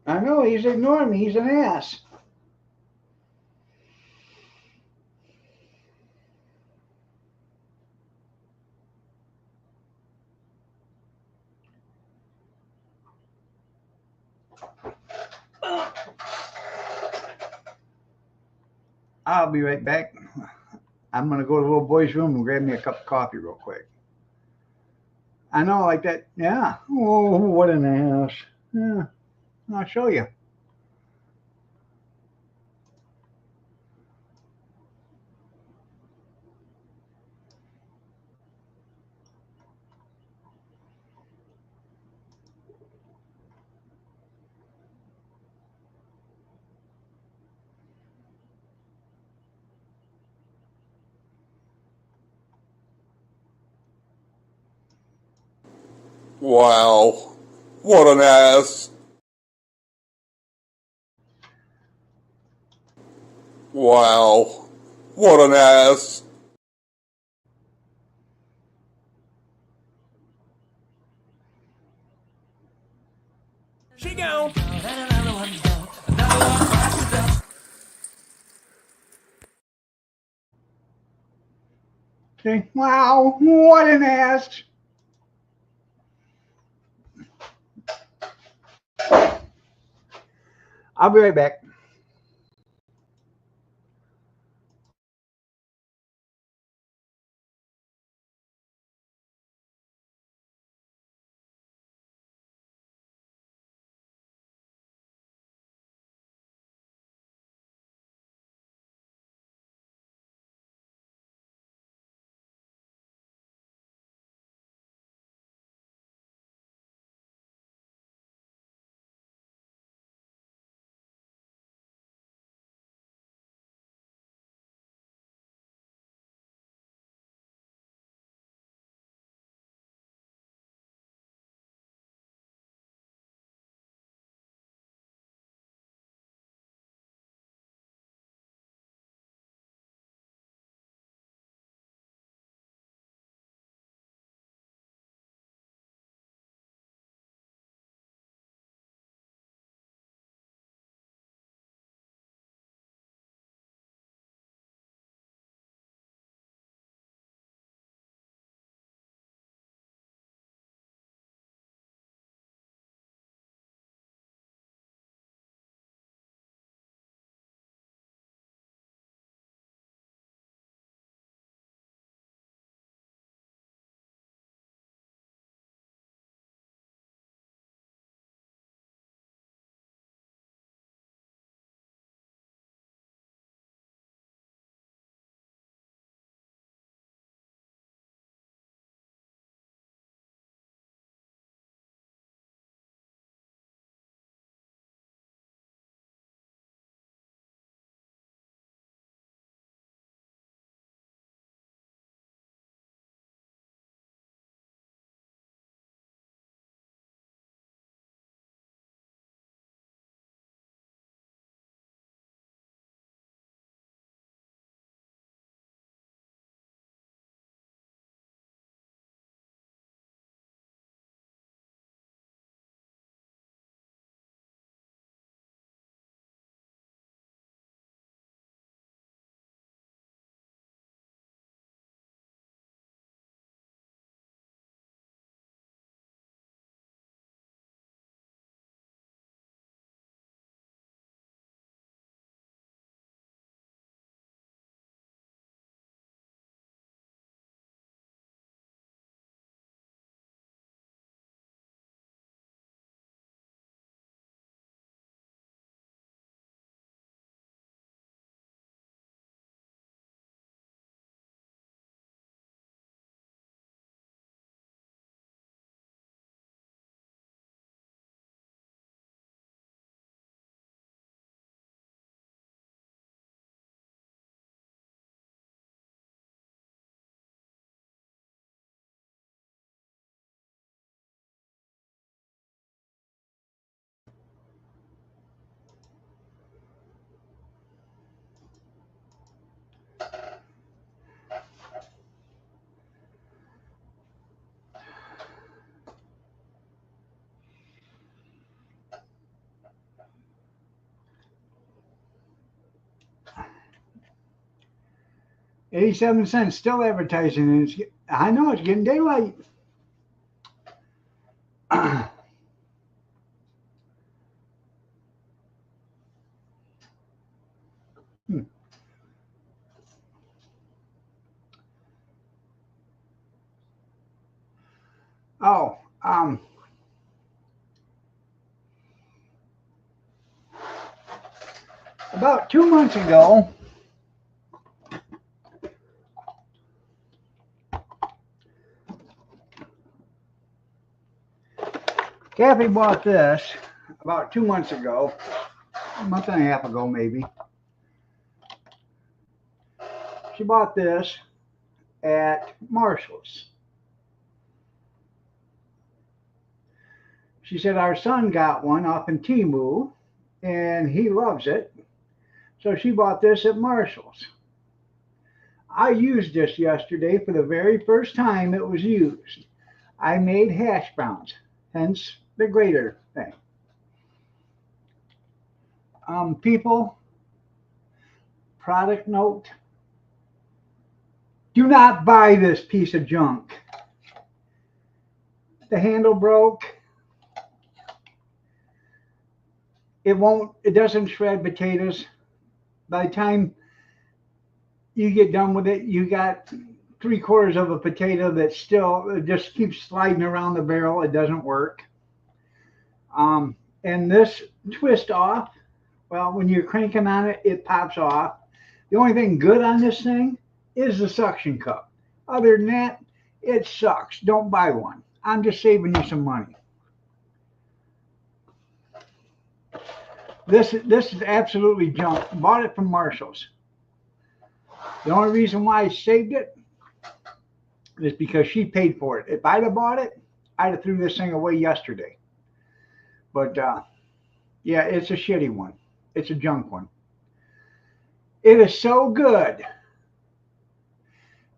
[SPEAKER 1] I know he's ignoring me. He's an ass. I'll be right back. I'm going to go to the little boy's room and grab me a cup of coffee real quick. I know, like that. Yeah. Oh, what an ass. Yeah. I'll show you.
[SPEAKER 4] Wow, what an ass. Wow, what an ass.
[SPEAKER 5] She go.
[SPEAKER 1] Okay. Wow. What an ass. I'll be right back. $0.87 still advertising, and I know it's getting daylight. Hmm. Oh, about 2 months ago, Kathy bought this about 2 months ago, a month and a half ago maybe. She bought this at Marshall's. She said our son got one off in Temu and he loves it. So she bought this at Marshall's. I used this yesterday for the very first time it was used. I made hash browns, hence the grater thing. People, product note, do not buy this piece of junk. The handle broke. It doesn't shred potatoes. By the time you get done with it, you got 3/4 of a potato that still it just keeps sliding around the barrel. It doesn't work. And this twist off, well, when you're cranking on it, it pops off. The only thing good on this thing is the suction cup. Other than that, it sucks. Don't buy one. I'm just saving you some money. This is absolutely junk. Bought it from Marshall's. The only reason why I saved it is because she paid for it. If I'd have bought it, I'd have threw this thing away yesterday. But yeah, it's a shitty one. It's a junk one. It is so good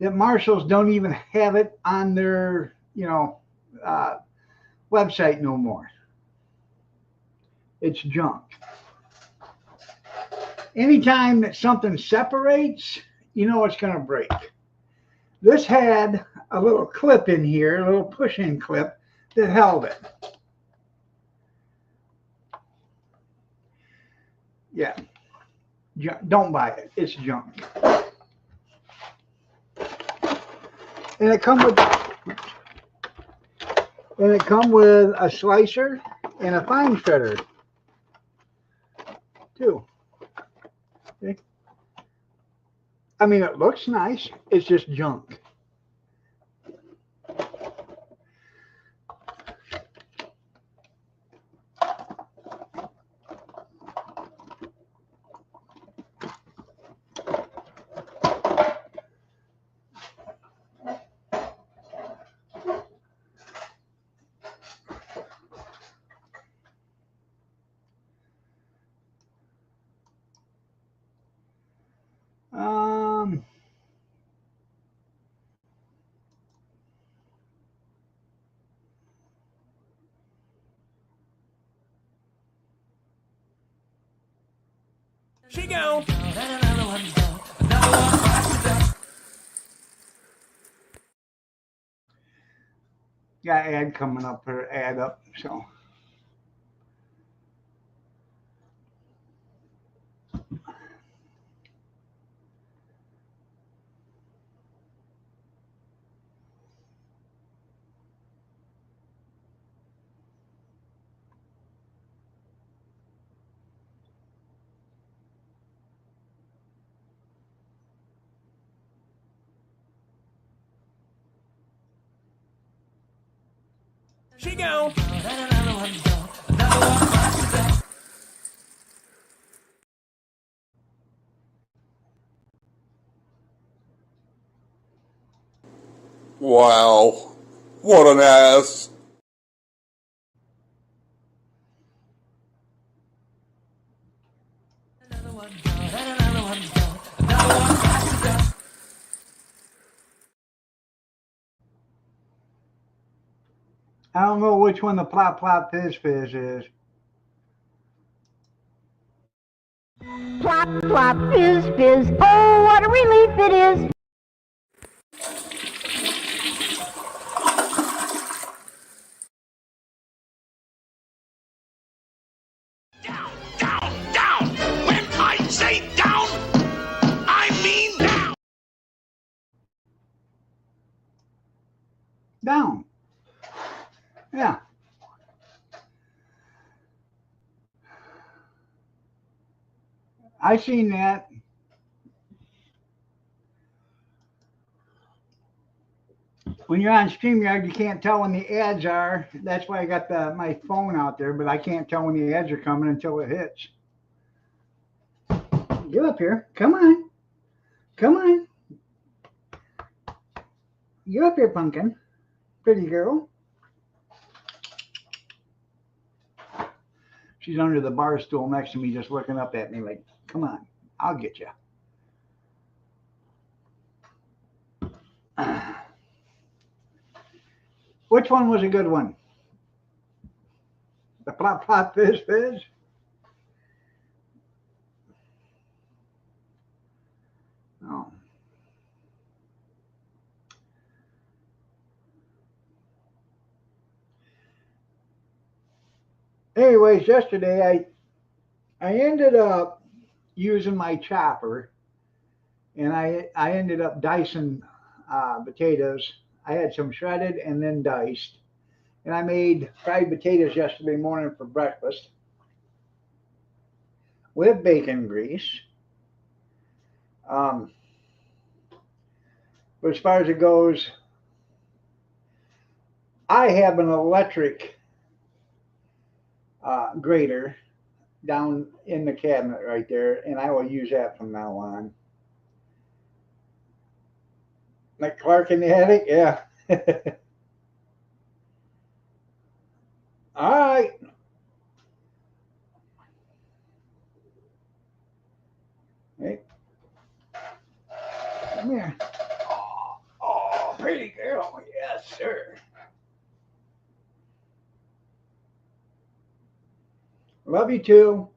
[SPEAKER 1] that Marshalls don't even have it on their, website no more. It's junk. Anytime that something separates, you know it's going to break. This had a little clip in here, a little push-in clip that held it. Yeah, don't buy it. It's junk. And it come with a slicer and a fine shredder too. Okay. I mean, it looks nice. It's just junk.
[SPEAKER 5] She go.
[SPEAKER 1] Got ad coming up or ad up, so.
[SPEAKER 5] She go.
[SPEAKER 4] Wow. What an ass.
[SPEAKER 1] I don't know which one the plop plop fizz fizz is.
[SPEAKER 6] Plop, plop, fizz, fizz. Oh, what a relief it is.
[SPEAKER 5] Down, down, down. When I say down, I mean down.
[SPEAKER 1] Down. Yeah. I seen that. When you're on StreamYard, you can't tell when the ads are. That's why I got my phone out there, but I can't tell when the ads are coming until it hits. Get up here. Come on. Come on. Get up here, pumpkin. Pretty girl. She's under the bar stool next to me just looking up at me like, come on, I'll get you. Which one was a good one? The plop plop fizz fizz? No. Anyways, yesterday I ended up using my chopper, and I ended up dicing potatoes. I had some shredded and then diced, and I made fried potatoes yesterday morning for breakfast with bacon grease. Um, but as far as it goes, I have an electric grater down in the cabinet right there, and I will use that from now on. Like Clark in the attic, yeah. All right, hey, come here. Oh, pretty girl, yes, sir. Love you too.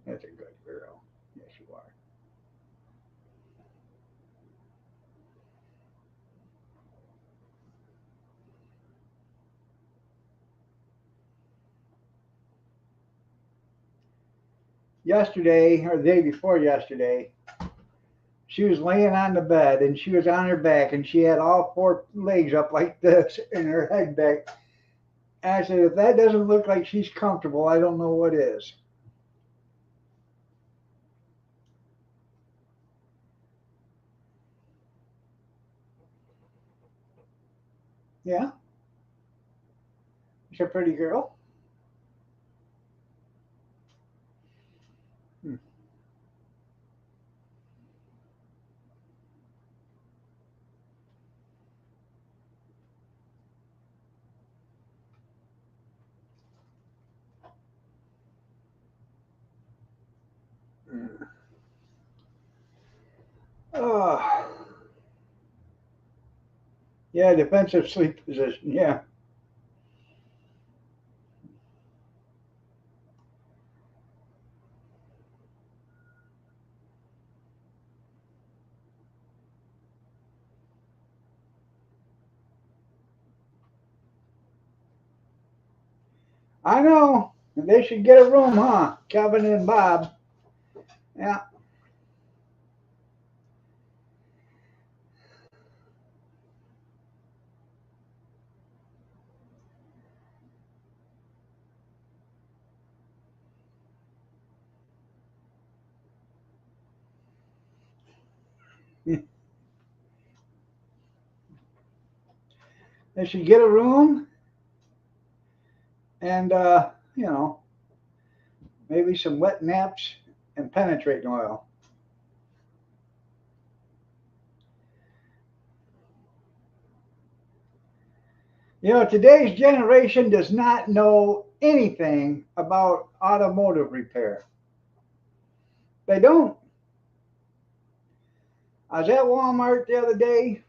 [SPEAKER 1] That's a good girl. Yes, you are. Yesterday, or the day before yesterday, she was laying on the bed and she was on her back and she had all four legs up like this and her head back. And I said, if that doesn't look like she's comfortable, I don't know what is. Yeah, she's a pretty girl. Hmm. Oh, yeah, defensive sleep position. Yeah. I know. They should get a room, huh? Kevin and Bob. Yeah. They should get a room and, maybe some wet naps and penetrating oil. Today's generation does not know anything about automotive repair. They don't. I was at Walmart the other day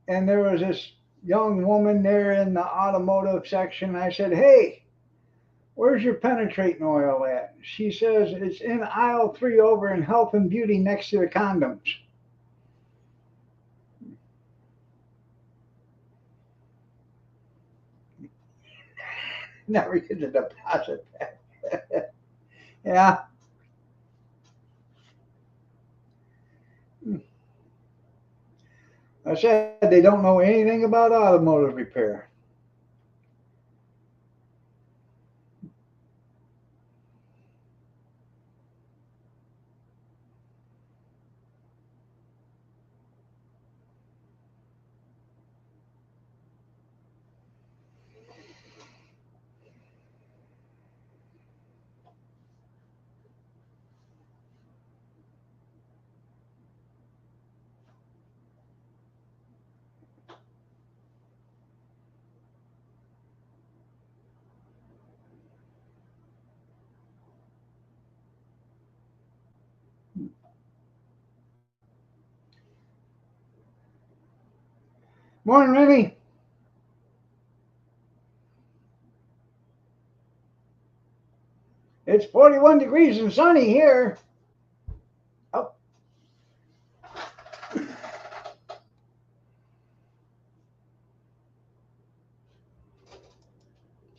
[SPEAKER 1] and there was this young woman there in the automotive section. I said, hey, where's your penetrating oil at? She says it's in aisle 3 over in health and beauty next to the condoms. Never get a deposit back. Yeah. I said they don't know anything about automotive repair. Morning, Remy. It's 41 degrees and sunny here. Oh,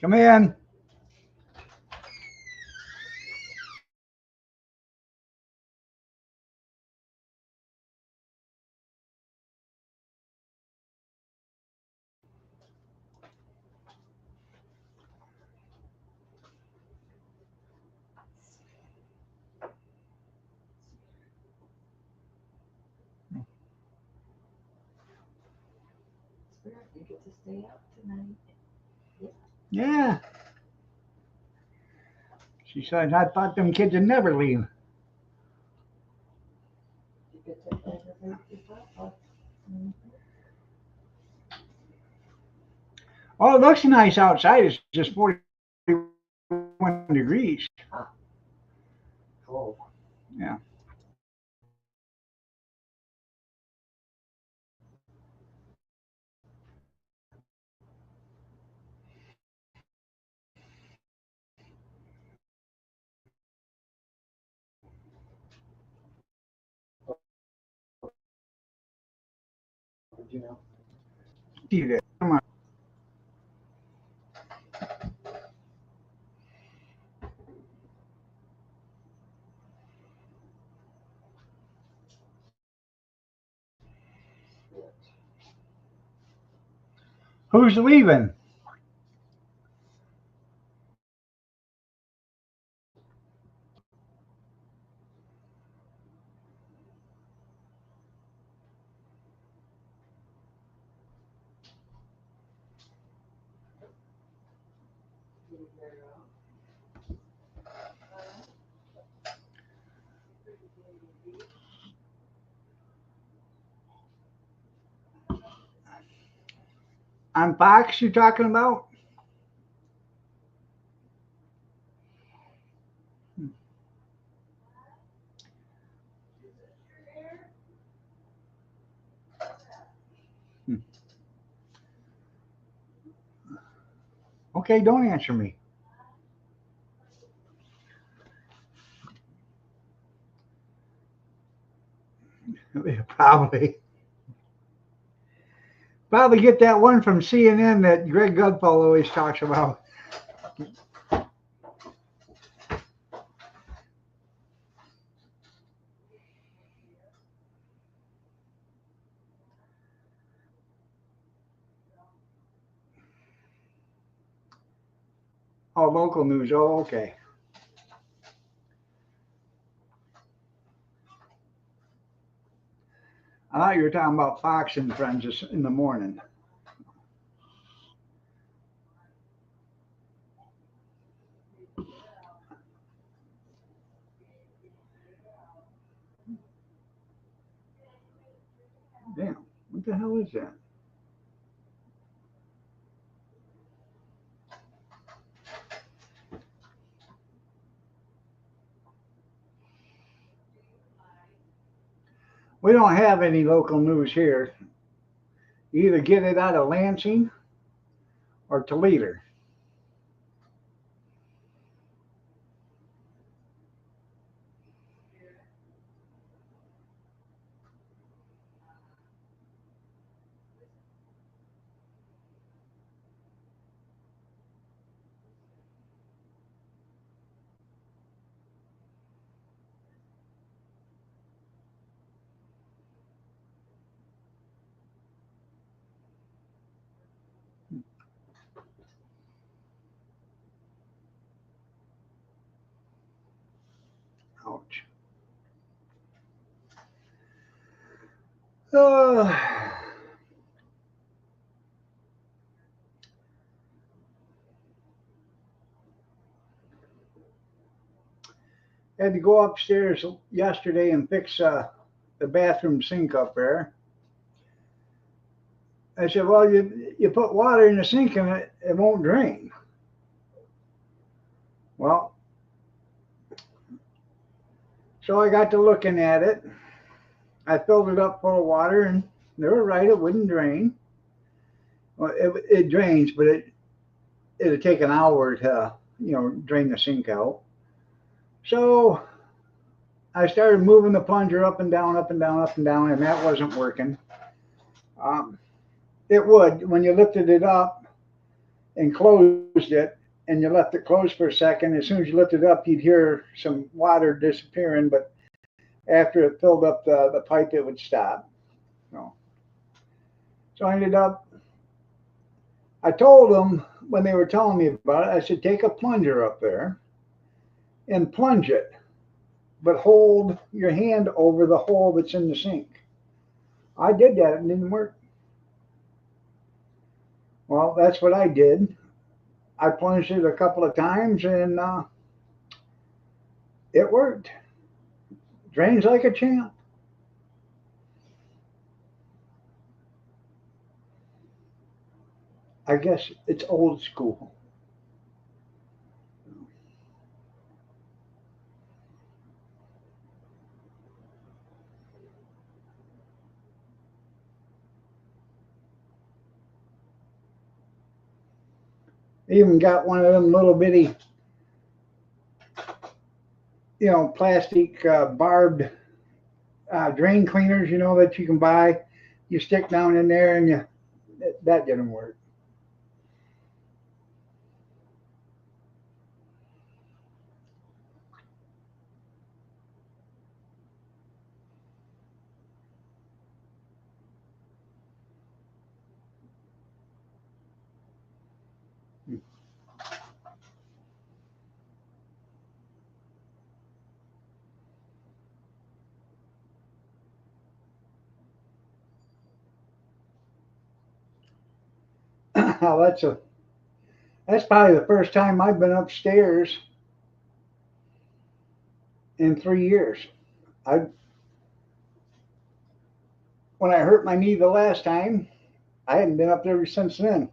[SPEAKER 1] Come in.
[SPEAKER 2] Spirit, you get to stay up tonight.
[SPEAKER 1] Yeah. She said, I thought them kids would never leave.
[SPEAKER 2] You get to aggravate your papa.
[SPEAKER 1] Oh, it looks nice outside. It's just 41 degrees.
[SPEAKER 2] Cold.
[SPEAKER 1] Yeah.
[SPEAKER 2] You know.
[SPEAKER 1] See that. Come on. Who's leaving? On Fox, you talking about? Okay, don't answer me. Probably. Probably get that one from CNN that Greg Gutfeld always talks about. Oh, local news. Oh, okay. I thought you were talking about Fox and Friends in the morning. Damn, what the hell is that? We don't have any local news here. You either get it out of Lansing or Toledo. Ouch. Uh, had to go upstairs yesterday and fix the bathroom sink up there. I said, well, you put water in the sink and it won't drain. Well, so I got to looking at it. I filled it up full of water and they were right, it wouldn't drain. Well, it drains, but it'd take an hour to, drain the sink out. So I started moving the plunger up and down, up and down, up and down, and that wasn't working. It would, when you lifted it up, and closed it, and you left it closed for a second. As soon as you lifted it up, you'd hear some water disappearing, but after it filled up the pipe, it would stop. So I ended up, I told them when they were telling me about it, I said, take a plunger up there and plunge it, but hold your hand over the hole that's in the sink. I did that, it didn't work. Well, that's what I did. I plunged it a couple of times and it worked. Drains like a champ. I guess it's old school. I even got one of them little bitty, plastic barbed drain cleaners, that you can buy. You stick down in there and that didn't work. Now that's probably the first time I've been upstairs in 3 years. I When I hurt my knee the last time, I hadn't been up there since then.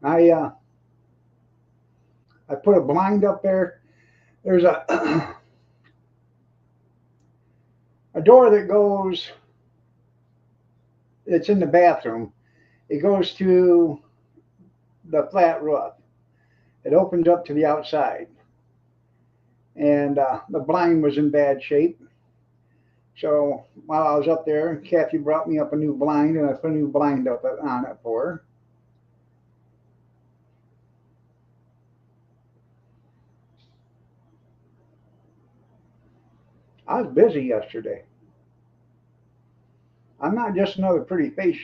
[SPEAKER 1] I I put a blind up there. There's a a door that goes. It's in the bathroom. It goes to the flat roof. It opens up to the outside, and the blind was in bad shape. So while I was up there, Kathy brought me up a new blind, and I put a new blind up on it for her. I was busy yesterday. I'm not just another pretty face.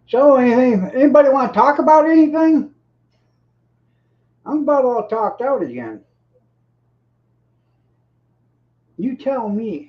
[SPEAKER 1] So, anybody want to talk about anything? I'm about all talked out again. You tell me.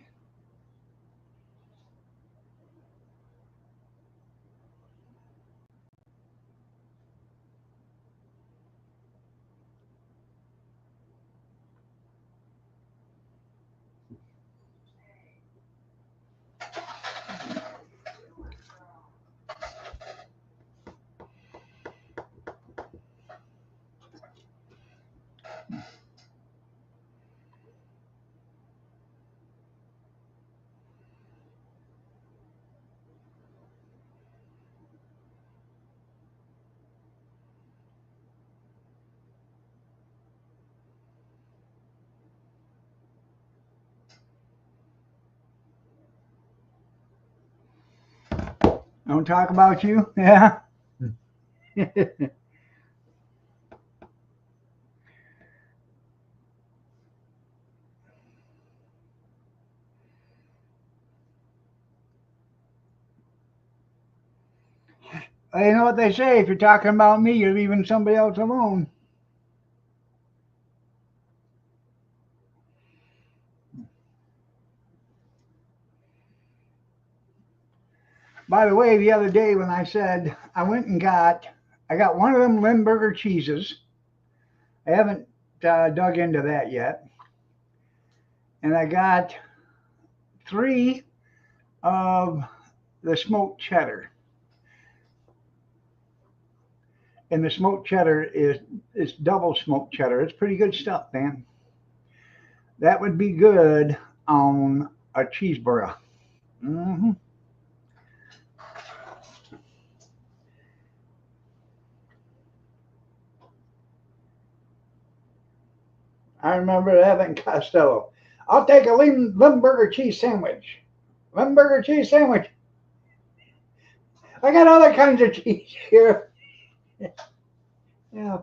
[SPEAKER 1] Don't talk about you. Yeah. You know what they say, if you're talking about me, you're leaving somebody else alone. By the way, the other day when I said I got one of them Limburger cheeses. I haven't dug into that yet. And I got three of the smoked cheddar. And the smoked cheddar is double smoked cheddar. It's pretty good stuff, man. That would be good on a cheeseburger. Hmm. I remember having Costello. I'll take a Limburger cheese sandwich. Limburger cheese sandwich. I got other kinds of cheese here. Yeah.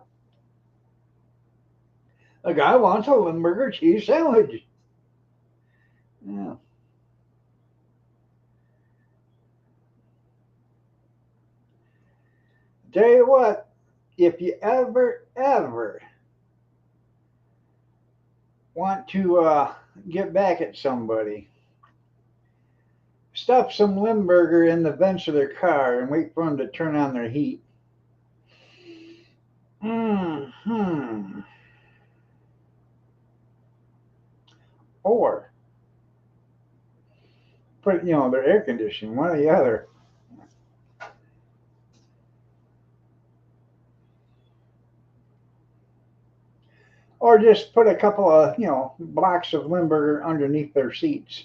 [SPEAKER 1] A guy wants a Limburger cheese sandwich. Yeah. Tell you what, if you ever want to get back at somebody, stuff some Limburger in the vents of their car and wait for them to turn on their heat. Hmm. Or put their air conditioning, one or the other. Or just put a couple of blocks of Limburger underneath their seats.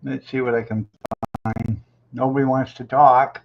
[SPEAKER 1] Let's see what I can find. Nobody wants to talk.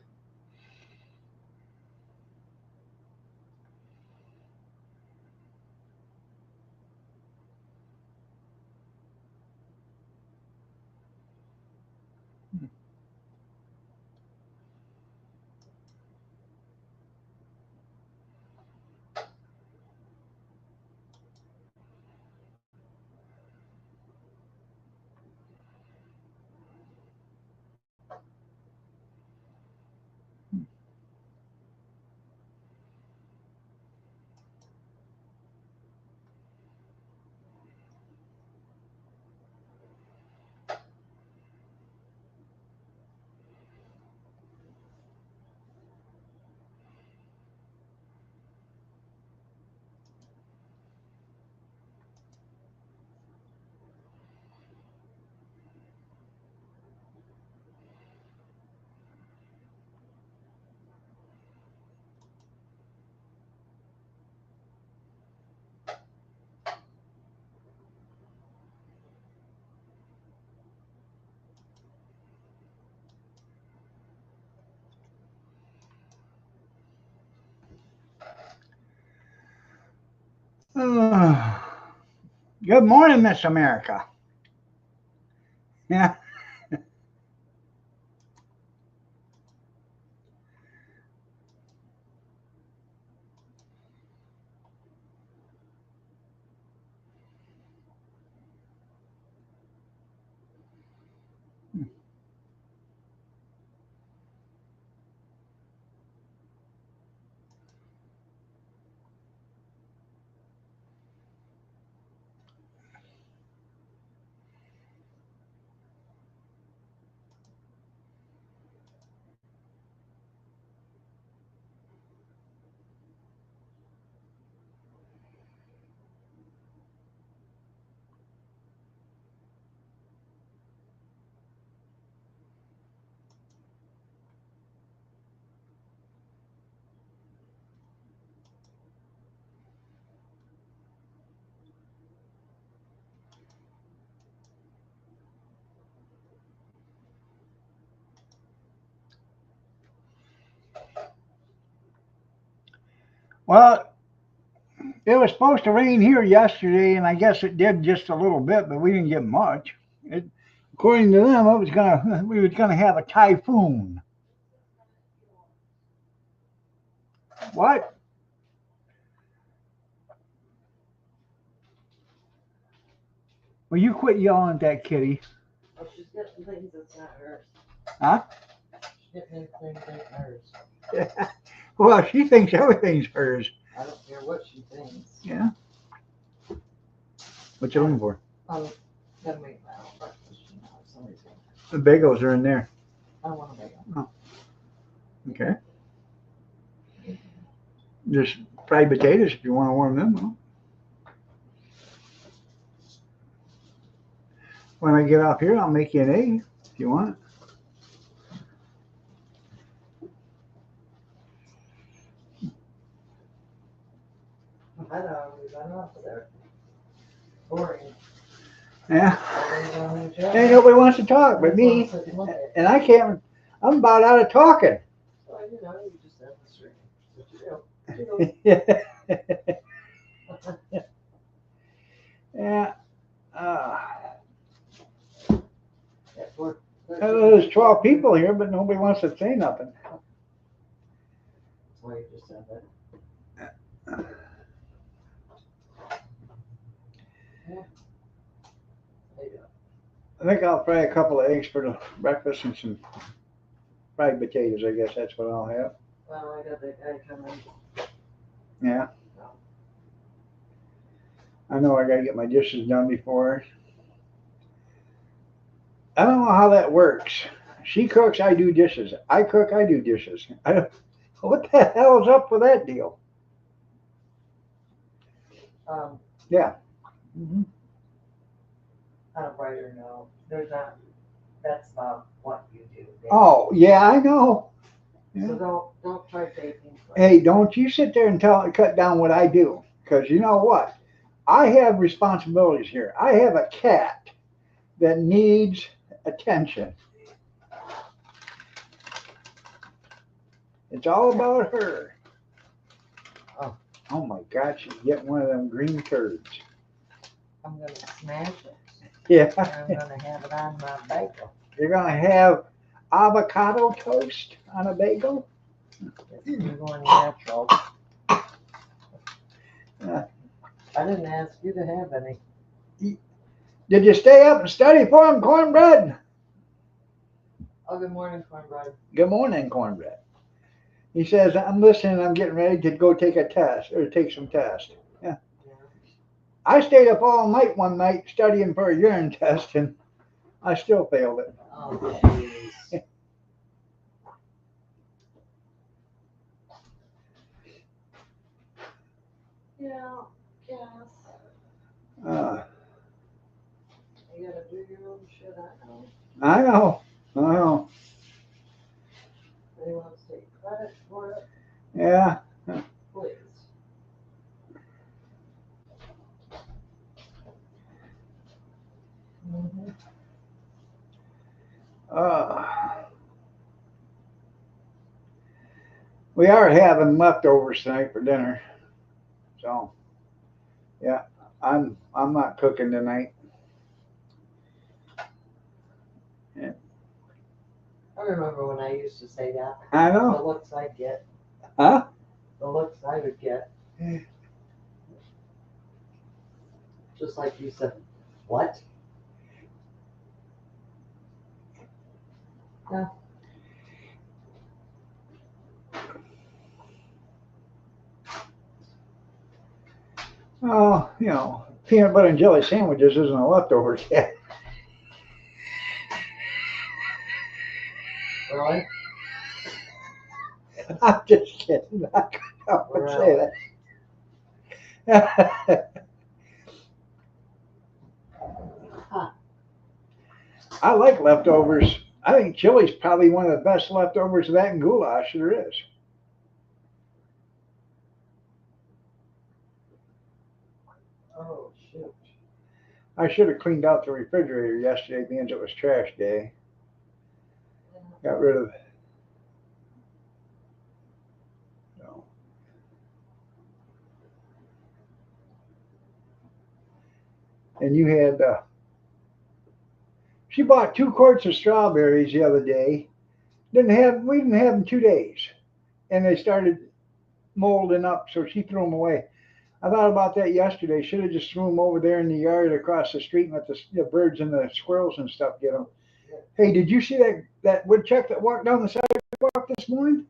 [SPEAKER 1] Good morning, Miss America. Yeah. Well, it was supposed to rain here yesterday, and I guess it did just a little bit, but we didn't get much. According to them, we was gonna have a typhoon. What? Will you quit yelling at that kitty?
[SPEAKER 2] Oh, she's getting things that's not hers.
[SPEAKER 1] Huh?
[SPEAKER 2] She's getting things that ain't hers.
[SPEAKER 1] Well, she thinks everything's hers.
[SPEAKER 2] I don't care what she thinks.
[SPEAKER 1] Yeah. What you looking for?
[SPEAKER 2] Gotta make my own breakfast, you know, if somebody's gonna.
[SPEAKER 1] The bagels are in there.
[SPEAKER 2] I don't wanna make them.
[SPEAKER 1] Okay. Just fried potatoes if you want to warm them up. When I get off here, I'll make you an egg if you want.
[SPEAKER 2] I don't know, I'm off of there. Boring.
[SPEAKER 1] Yeah.
[SPEAKER 2] Everybody's on their job.
[SPEAKER 1] Ain't nobody wants to talk but me.
[SPEAKER 2] Everyone sit and look at it.
[SPEAKER 1] And I can't, I'm about out of talking.
[SPEAKER 2] Well, you know, you just have to string. That's what you do.
[SPEAKER 1] Yeah.
[SPEAKER 2] That's
[SPEAKER 1] There's 12 people here, but nobody wants to say nothing.
[SPEAKER 2] why you just said that. Yeah. There you go.
[SPEAKER 1] I think I'll fry a couple of eggs for the breakfast and some fried potatoes. I guess that's what I'll have.
[SPEAKER 2] Well, I got that guy coming.
[SPEAKER 1] Yeah. I know I gotta get my dishes done before. I don't know how that works. She cooks, I do dishes. I cook, I do dishes. What the hell is up with that deal? Yeah. Mm-hmm.
[SPEAKER 2] I don't writer know. There's not. That's about what you do. Baby.
[SPEAKER 1] Oh, yeah, I know.
[SPEAKER 2] So
[SPEAKER 1] Yeah.
[SPEAKER 2] don't try baking.
[SPEAKER 1] Hey, don't you sit there and cut down what I do. Because you know what? I have responsibilities here. I have a cat that needs attention. It's all about her. Oh my God, she's getting one of them green turds.
[SPEAKER 2] I'm gonna smash it.
[SPEAKER 1] Yeah.
[SPEAKER 2] And I'm gonna have it on my bagel.
[SPEAKER 1] You're gonna have avocado toast on a bagel?
[SPEAKER 2] You're going natural.
[SPEAKER 1] Uh,
[SPEAKER 2] I didn't ask you to have any.
[SPEAKER 1] Did you stay up and study for him, cornbread?
[SPEAKER 2] Oh, good morning, cornbread.
[SPEAKER 1] Good morning, cornbread. He says, I'm listening, I'm getting ready to go take a test, or take some test. Yeah. I stayed up all night one night studying for a urine test, and I still failed it.
[SPEAKER 2] Oh, jeez. Yeah, yes. You gotta do your own shit, I know.
[SPEAKER 1] I know. I know.
[SPEAKER 2] They want to take credit for it,
[SPEAKER 1] Yeah.
[SPEAKER 2] please. Mm-hmm.
[SPEAKER 1] We are having leftovers tonight for dinner. So, yeah, I'm not cooking tonight. Yeah.
[SPEAKER 2] I remember when I used to say that.
[SPEAKER 1] I
[SPEAKER 2] The
[SPEAKER 1] know.
[SPEAKER 2] looks I'd get.
[SPEAKER 1] Huh?
[SPEAKER 2] The looks I would get. Just like you said, what? Yeah.
[SPEAKER 1] Oh, you know, peanut butter and jelly sandwiches isn't a leftover yet.
[SPEAKER 2] Really?
[SPEAKER 1] I'm just kidding. I couldn't say that. I like leftovers. I think chili's probably one of the best leftovers of that and goulash there is.
[SPEAKER 2] Oh, shoot.
[SPEAKER 1] I should have cleaned out the refrigerator yesterday being it was trash day. Got rid of. No. And you had, she bought 2 quarts of strawberries the other day. We didn't have them 2 days. And they started molding up, so she threw them away. I thought about that yesterday. Should have just threw them over there in the yard across the street and let the birds and the squirrels and stuff get them. Hey, did you see that woodchuck that walked down the sidewalk this morning?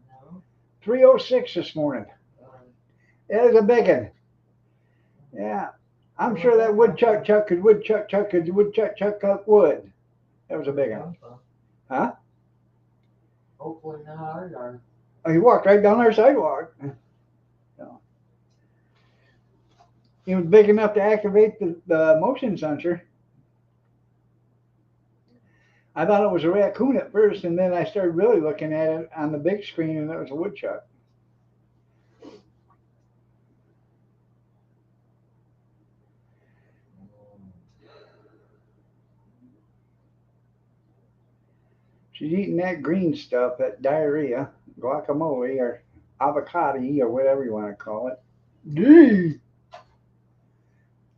[SPEAKER 2] No.
[SPEAKER 1] 3:06 this morning. It was a big one. Yeah. I'm sure that woodchuck could cut wood. That was a big one. Huh?
[SPEAKER 2] Hopefully not our yard.
[SPEAKER 1] Oh, he walked right down our sidewalk. So, he was big enough to activate the motion sensor. I thought it was a raccoon at first, and then I started really looking at it on the big screen, and it was a woodchuck. She's eating that green stuff, that diarrhea, guacamole, or avocado, or whatever you want to call it. Gee!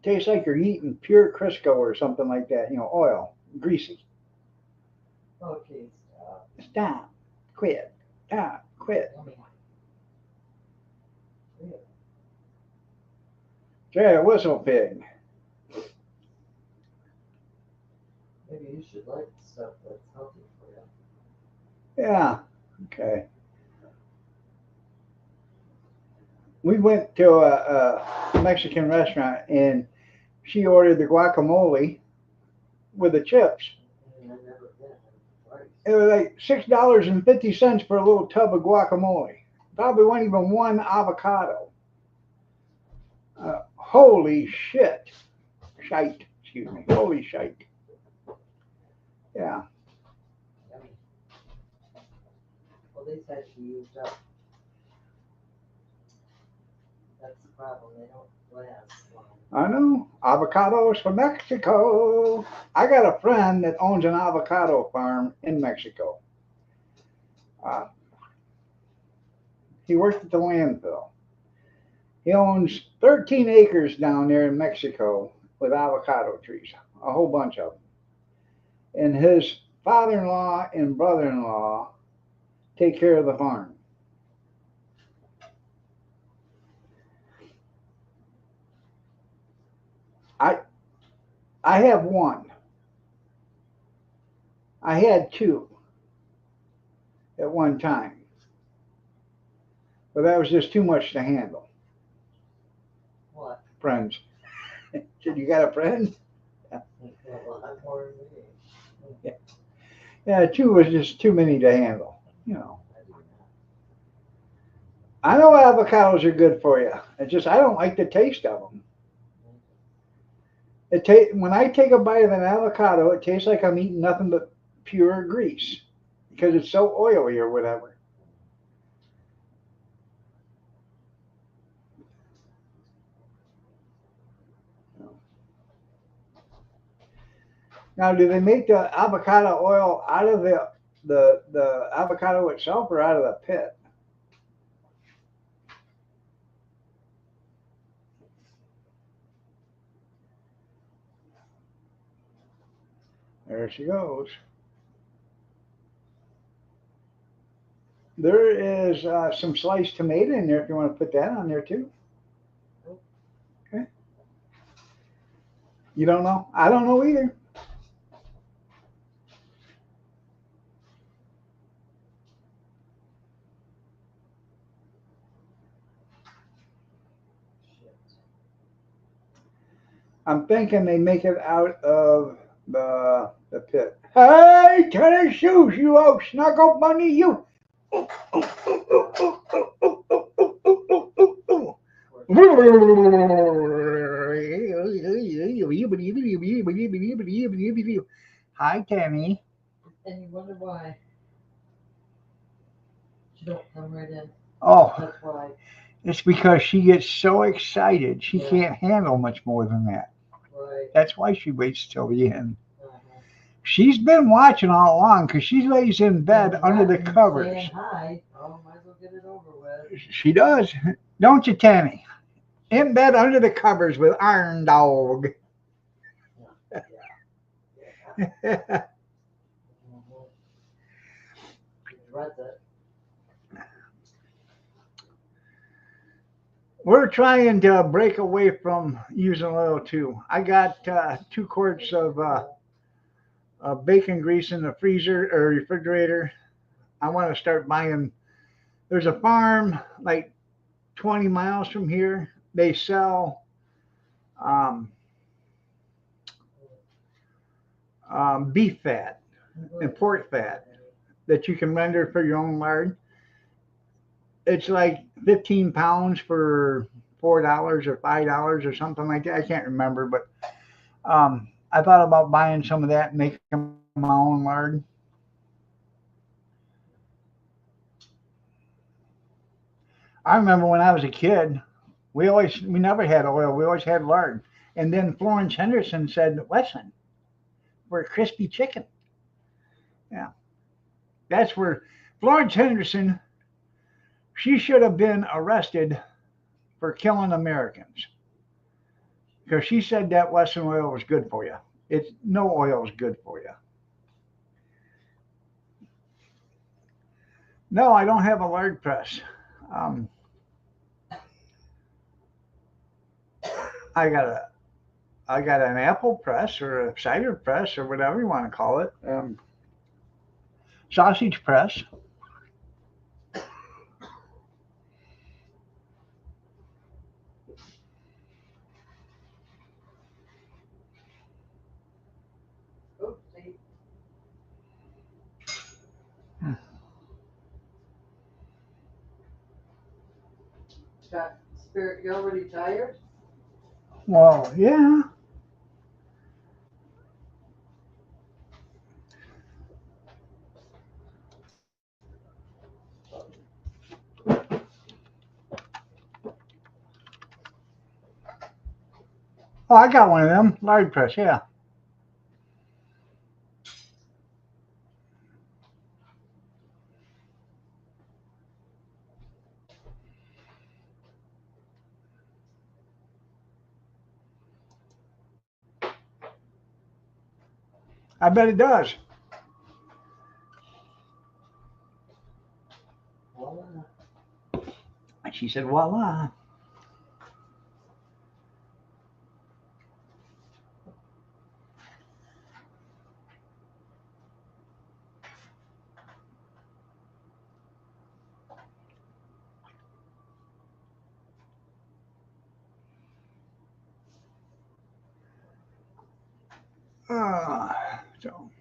[SPEAKER 1] Tastes like you're eating pure Crisco or something like that, oil, greasy.
[SPEAKER 2] Okay, stop.
[SPEAKER 1] Stop. Quit. Stop. Quit. Okay, a whistle pig.
[SPEAKER 2] Maybe you should like stuff that's healthy for you.
[SPEAKER 1] Yeah. Okay. We went to a Mexican restaurant and she ordered the guacamole with the chips. It was like $6.50 for a little tub of guacamole. Probably wasn't even one avocado. Holy shit. Shite. Excuse me. Holy shite. Yeah.
[SPEAKER 2] Well, they said she used up. That's the problem. They don't last long.
[SPEAKER 1] I know. Avocados from Mexico. I got a friend that owns an avocado farm in Mexico. He worked at the landfill. He owns 13 acres down there in Mexico with avocado trees, a whole bunch of them. And his father-in-law and brother-in-law take care of the farm. I have one. I had 2 at one time. But that was just too much to handle.
[SPEAKER 2] What?
[SPEAKER 1] Friends. Said, you got a friend?
[SPEAKER 2] Well, I'm more than me.
[SPEAKER 1] Yeah, 2 was just too many to handle. I know avocados are good for you. It's just I don't like the taste of them. When I take a bite of an avocado, it tastes like I'm eating nothing but pure grease because it's so oily or whatever. Now, do they make the avocado oil out of the avocado itself or out of the pit? There she goes. There is some sliced tomato in there if you want to put that on there too. Okay. You don't know? I don't know either. I'm thinking they make it out of the pit. Hey, tennis shoes, you old snuggle bunny, you. Hi, Tammy.
[SPEAKER 2] And you wonder why she don't come right in.
[SPEAKER 1] Oh,
[SPEAKER 2] That's why.
[SPEAKER 1] it's because she gets so excited she can't handle much more than that.
[SPEAKER 2] Right.
[SPEAKER 1] That's why she waits till the end. She's been watching all along because she lays in bed under the covers.
[SPEAKER 2] Saying hi. Oh, might as well get it over with.
[SPEAKER 1] She does, don't you, Tammy? In bed under the covers with Iron Dog.
[SPEAKER 2] He dreads it.
[SPEAKER 1] We're trying to break away from using oil too. I got 2 quarts of bacon grease in the freezer or refrigerator. I want to start buying. There's a farm like 20 miles from here. They sell um, beef fat and pork fat that you can render for your own lard. It's like 15 pounds for $4 or $5 or something like that. I can't remember, but I thought about buying some of that and making my own lard. I remember when I was a kid, we never had oil. We always had lard. And then Florence Henderson said, "Wesson, we're a crispy chicken." Yeah, that's where Florence Henderson. She should have been arrested for killing Americans because she said that Wesson oil was good for you. It's no oil is good for you. No, I don't have a lard press. Um, I got a I got an apple press or a cider press or whatever you want to call it. Sausage press.
[SPEAKER 2] Oopsie. Got spirit, you already tired?
[SPEAKER 1] Well, yeah. Oh, I got one of them lard press. Yeah. I bet it does.
[SPEAKER 2] Voila.
[SPEAKER 1] And she said, "Voila." So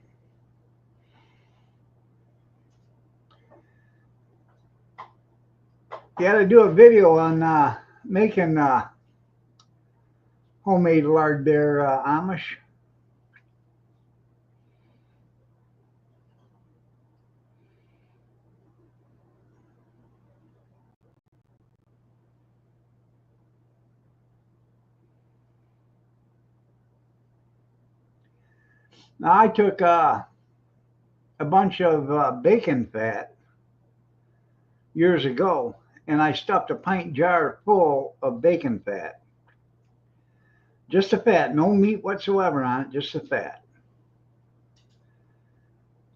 [SPEAKER 1] you got to do a video on making homemade lard there, Amish. Now I took a bunch of bacon fat years ago, and I stuffed a pint jar full of bacon fat. Just the fat, no meat whatsoever on it, just the fat.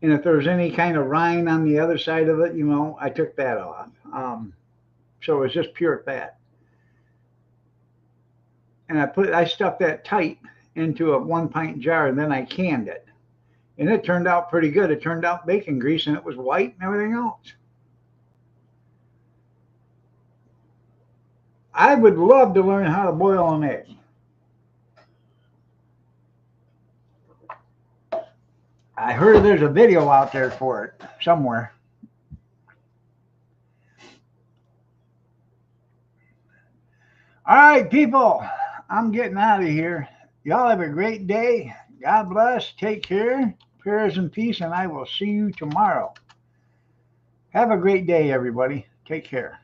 [SPEAKER 1] And if there was any kind of rind on the other side of it, I took that off. So it was just pure fat. And I stuffed that tight into a 1 pint jar, and then I canned it. And it turned out pretty good. It turned out bacon grease, and it was white and everything else. I would love to learn how to boil an egg. I heard there's a video out there for it somewhere. All right, people, I'm getting out of here. Y'all have a great day. God bless. Take care. Prayers and peace, and I will see you tomorrow. Have a great day, everybody. Take care.